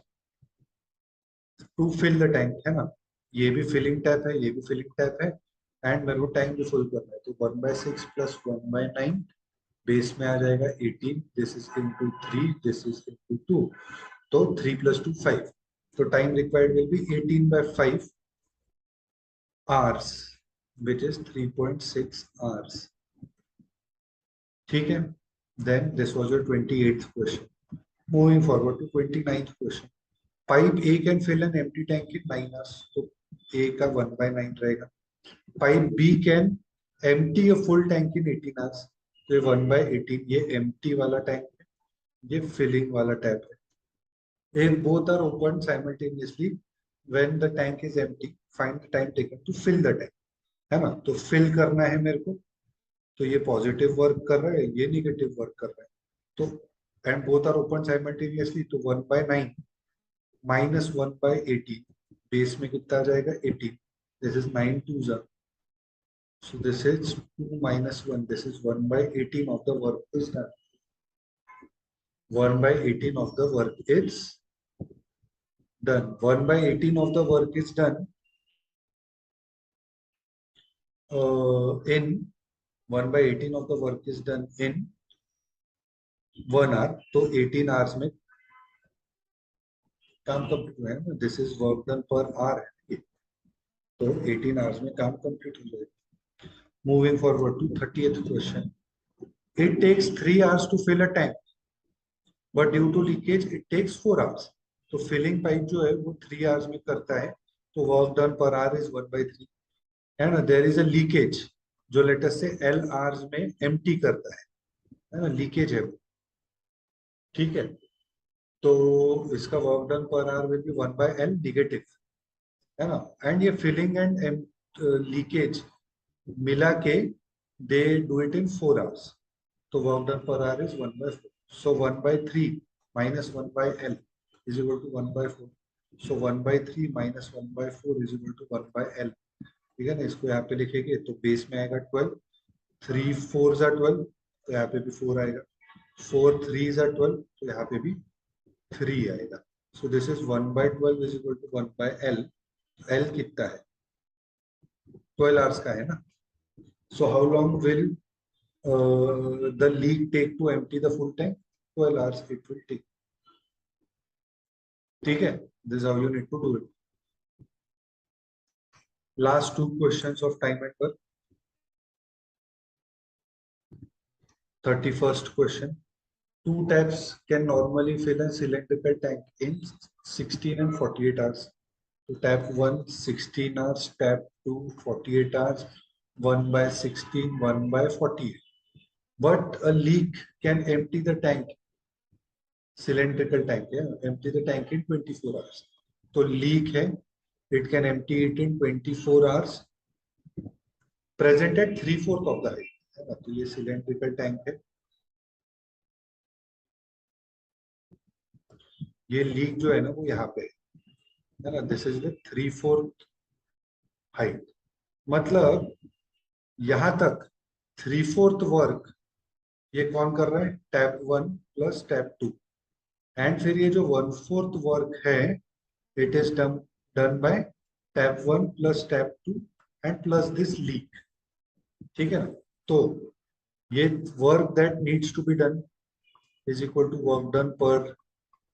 to fill the tank, है ना। ये भी फिलिंग टैप है, ये भी फिलिंग टैप है, एंड मेरे को टैंक भी फुल करना है। तो 1/6 प्लस 1/9 बेस में आ जाएगा 18। This is into 3, this is into 2, तो 3 + 2 5। तो time required will be 18/5 hours, which is 3.6 hours. ठीक है, then this was your 28th question. Moving forward to 29th question. Pipe A can fill an empty tank in 9 hours, तो A का 1/9 रहेगा। Pipe B can empty a full tank in 18 hours, तो ये 1/18। ये empty वाला tank है, ये filling वाला टैप है। If both are opened simultaneously when the tank is empty, find the time taken to fill the tank, है ना। तो फिल करना है मेरे को, तो ये पॉजिटिव वर्क कर रहा है, ये निगेटिव वर्क कर रहा है। तो and both are open simultaneously, तो 1/9 -1/18 बेस में कितना आ जाएगा 18। दिस इज 9 2 जा, so this is 2 - 1, this is 1/18 of the work is done। 1/18 of the work is done, 1/18 of the work is done in 1/18 of the work is done in 1 hour। तो 18 hours में काम complete हुआ है ना। This is work done per hour है, तो 18 hours में काम कंप्लीट हो जाएगा। Moving forward to 30th question. It takes 3 hours to fill a tank, but due to leakage it takes 4 hours. तो फिलिंग पाइप जो है वो 3 आवर्स में करता है, तो work done per hour is 1/3, है ना। देयर इज अ लीकेज जो लेटेस्ट से L आवर्स में एम्प्टी करता है ना, लीकेज है वो। ठीक है, तो इसका work done per hour will be 1/L negative, है ना। एंड ये फिलिंग एंड लीकेज मिला के they do it in 4 hours, तो work done per hour is 1/4। So 1/3 - 1/L is equal to 1/4। So 1/3 - 1/4 is equal to 1/L। ठीक है ना, इसको यहाँ पे लिखेंगे तो बेस में आएगा 12, 3 4 जा 12, तो यहाँ पे भी 4 आएगा, 4 3 जा 12, तो यहाँ पे भी 3 आएगा। So this is 1/12 is equal to 1/L। L कितना है 12 आवर्स का है ना। So how long will the leak take to empty the full tank, 12 hours it will take. ठीक है, this how you need to do it. Last 2 questions of time and work. 31st question. Two taps can normally fill a cylindrical tank in 16 and 48 hours. So tap 1 16 hours, tap 2 48 hours, 1/16, 1/48. But a leak can empty the tank, cylindrical tank, yeah, empty the tank in 24 hours. तो leak है, it can empty it in 24 hours, present at 3/4 of the height, है ना। तो ये cylindrical tank है, ये leak जो है ना वो यहाँ पे है ना। दिस इज द 3/4 हाइट, मतलब यहां तक 3/4 वर्क ये कौन कर रहा है, टैप 1 प्लस टैप 2। एंड फिर ये जो 1/4 वर्क है it is done by tap 1 plus tap 2 and plus this leak, ठीक है ना। तो ये work that needs to be done is equal to work done per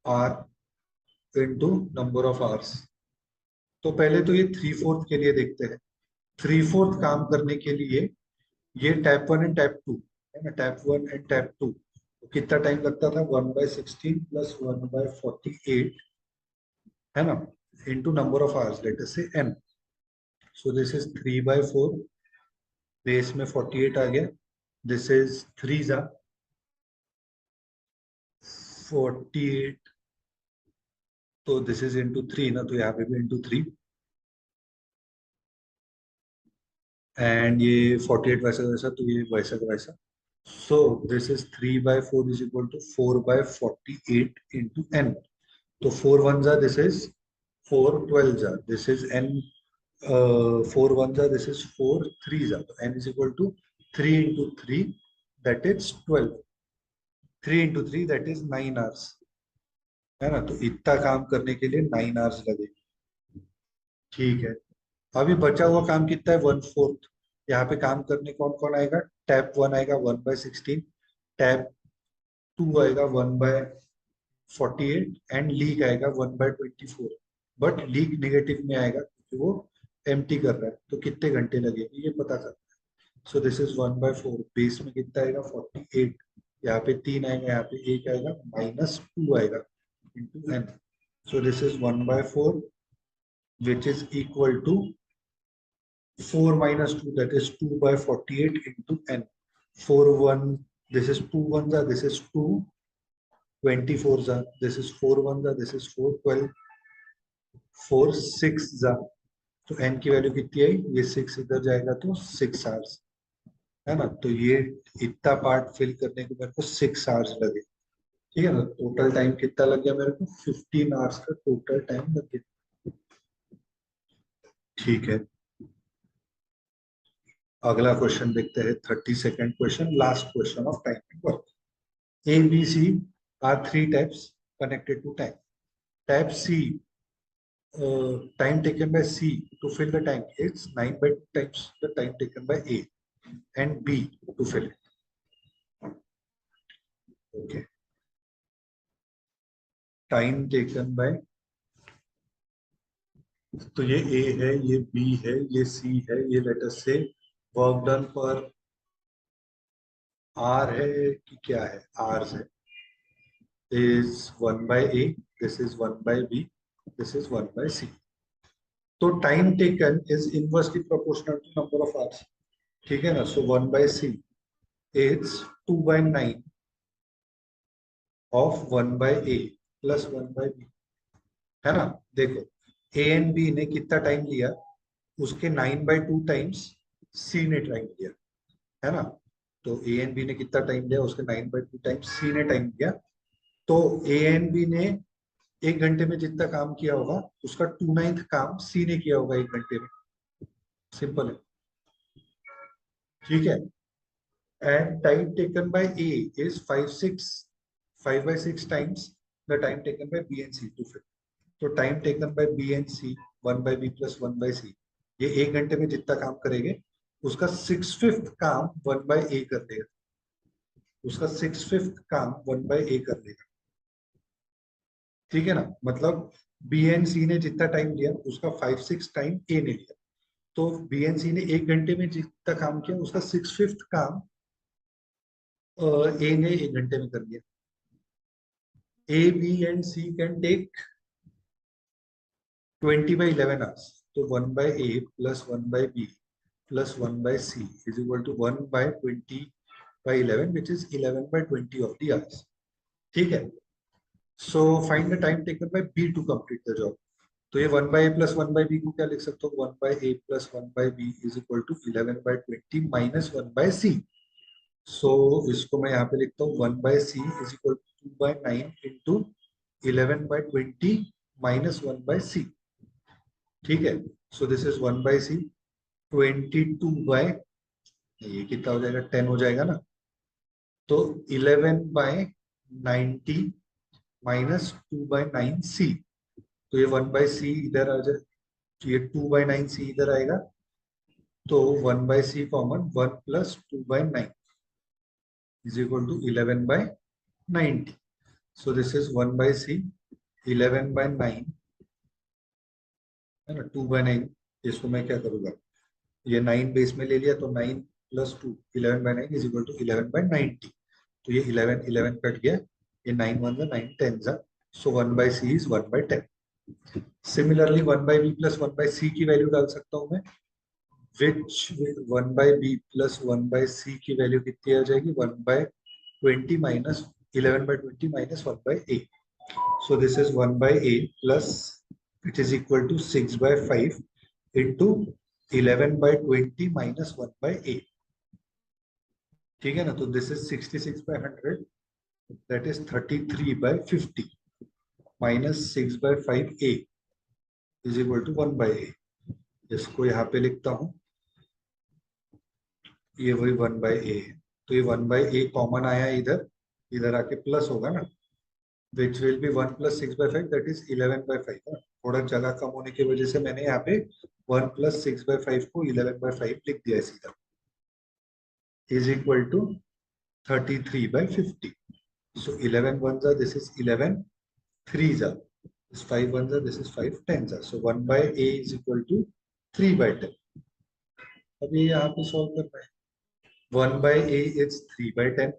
R into number of hours. तो पहले तो ये 3/4 के लिए देखते हैं। 3/4 काम करने के लिए ये टैप 1 एंड टैप 2 है ना, टैप 1 एंड टैप 2, तो कितना टाइम लगता था, 1/16 प्लस 1/48 है ना, into number of hours late us say n। So this is 3/4, base में 48 आ गया, दिस इज 3 जा 48, तो दिस इज इंटू 3 ना, तो यहाँ पे भी इंटू 3, एंड ये 48 वैसा वैसा, तो ये वैसा का वैसा। So this is 3/4 is equal to 4/48 into n। तो 4 1 जा दिस इज 4 12 जा दिस इज n, 4 1 जा दिस इज 4 3 जा, तो n is equal to 3 into 3 that is 12, 3 into 3 that is 9 hours, है ना। तो इतना काम करने के लिए 9 आवर्स लगे, ठीक है। अभी बचा हुआ काम कितना है, 1/4। यहाँ पे काम करने कौन कौन आएगा, टैप 1 आएगा 1/16, टैप 2 आएगा 1/48 एंड लीक आएगा 1/24। बट लीक नेगेटिव में आएगा क्योंकि वो एम्प्टी कर रहा है, तो कितने घंटे लगेंगे ये पता करना है। सो दिस इज 1/4, बेस में कितना आएगा 48, यहाँ पे 3 आएगा, यहाँ पे 1 आएगा, -2 आएगा into n। So this is 1/4 which is equal to 4 minus 2, that is 2/48 into n। 4 1, this is 2 1 जा, this is 2 24 जा, this is 4 1 जा, this is 4 12, 4 6 जा, तो n की वैल्यू कितनी आई, ये 6 इधर जाएगा तो 6 आवर्स, है ना। तो ये इतना पार्ट फिल करने को मेरे को 6 आवर्स लगे, ठीक है ना। टोटल टाइम कितना लग गया मेरे को, 15 आवर्स का टोटल टाइम लग गया, ठीक है। अगला क्वेश्चन देखते हैं, 32nd question, last question of time work. A, B, C are three taps connected to tank. Tap C, time taken by C to fill the tank is 9/2 times the time taken by A and B to fill it. Okay. Time taken by, तो ये A है, ये B है, ये C है, ये late us से work done पर R है कि क्या है, R's है, is 1/A, this is 1/B, this is 1/C. तो time taken is inversely proportional to number of hours, ठीक है ना। सो 1/C is 2/9 of 1/A plus 1/B, है ना। देखो ए एंड बी ने कितना टाइम लिया, उसके 9/2 टाइम्स सी ने टाइम लिया, है ना। तो ए एंड बी ने कितना टाइम लिया, उसके 9/2 टाइम्स सी ने टाइम लिया। तो ए एंड बी ने 1 घंटे में जितना काम किया होगा, उसका 2/9 काम सी ने किया होगा 1 घंटे में, सिंपल है, ठीक है। And time taken by A is 5/6 times the time taken by B and C to fill. तो time taken by B and C 1/B plus 1/C, ये 1 घंटे में जितना काम करेंगे, उसका 6/5 काम 1/A कर देगा, उसका 6/5 काम 1/A कर देगा, ठीक है ना। मतलब बी एंड सी ने जितना टाइम लिया, उसका 5/6 टाइम ए ने लिया। तो बी एंड सी ने 1 घंटे में जितना काम किया, उसका 6/5 काम ए ने 1 घंटे में कर दिया। A, B and C can take 20/11 hours. So 1/A plus 1/B plus 1/C is equal to 1/20/11, which is 11/20 of the hours. ठीक है. So find the time taken by B to complete the job. तो ये 1/A plus 1/B को क्या लिख सकते हो, 1/A plus 1/B is equal to 11/20 minus 1/C. So इसको मैं यहाँ पे लिखता हूँ 1/C is equal to 2/9 into 11/20 minus 1/C, ठीक है। सो दिस इज 1/C, 22 ये कितना हो जाएगा, 10 हो जाएगा ना। तो 11/90 माइनस 2/9C, तो ये 1/C इधर आ जाए, तो ये 2/9C इधर आएगा, तो 1/c common 1 + 2/9 is equal to 11/90. So this is 1/c 11/9 है ना, 2/9. इसको मैं क्या करूंगा, ये 9 बेस में ले लिया तो 9 + 2 11/9 is equal to 11/90. तो ये 11 11 कट गया, ये 9 1 9 10 जा, so 1/c is 1/10. Similarly 1/b + 1/c की वैल्यू डाल सकता हूं मैं, which 1/b + 1/c की वैल्यू कितनी आ जाएगी, 1/20 minus 11/20 minus 1/a. So this is 1/a plus it is equal to 6/5 into 11/20 minus 1/a. ठीक है ना, तो this is 66/100, that is 33/50 minus 6/5a is equal to 1/a. इसको यहाँ पे लिखता हूँ, ये वही 1/a है, तो ये 1/a कॉमन आया इधर, इधर आके प्लस होगा ना, which will be 1 + 6/5, that is 11/5. थोड़ा जगह कम होने की वजह से मैंने यहाँ पे 1 + 6/5 को 11/5 लिख दिया सीधा, is equal to 33/50. So 11 ones are, this is 11 threes are, this 5 ones are, this is 5 tens are. So 1/a is equal to 3/10. अभी यहाँ पे सॉल्व करना है. 1/a is 3/10.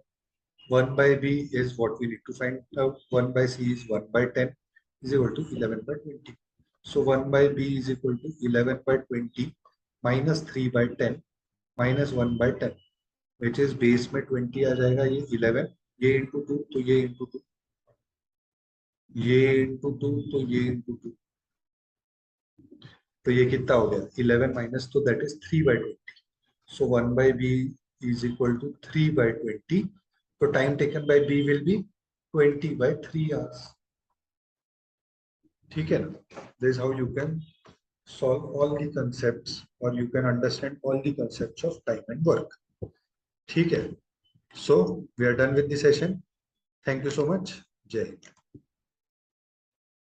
1/b is what we need to find out. 1/c is 1/10 is equal to 11/20. So 1/b is equal to 11/20 minus 3/10 minus 1/10, which is base में 20 आ जाएगा, ये 11, ये into 2 तो ये into 2, ये into 2 तो ये into 2, तो ये कितना हो गया 11 minus, तो that is 3/20. So 1/b is equal to 3/20. So time taken by b will be 20/3 hours. ठीक है ना, this is how you can solve all the concepts, or you can understand all the concepts of time and work. ठीक है, so we are done with the session. Thank you so much. Jai Hind.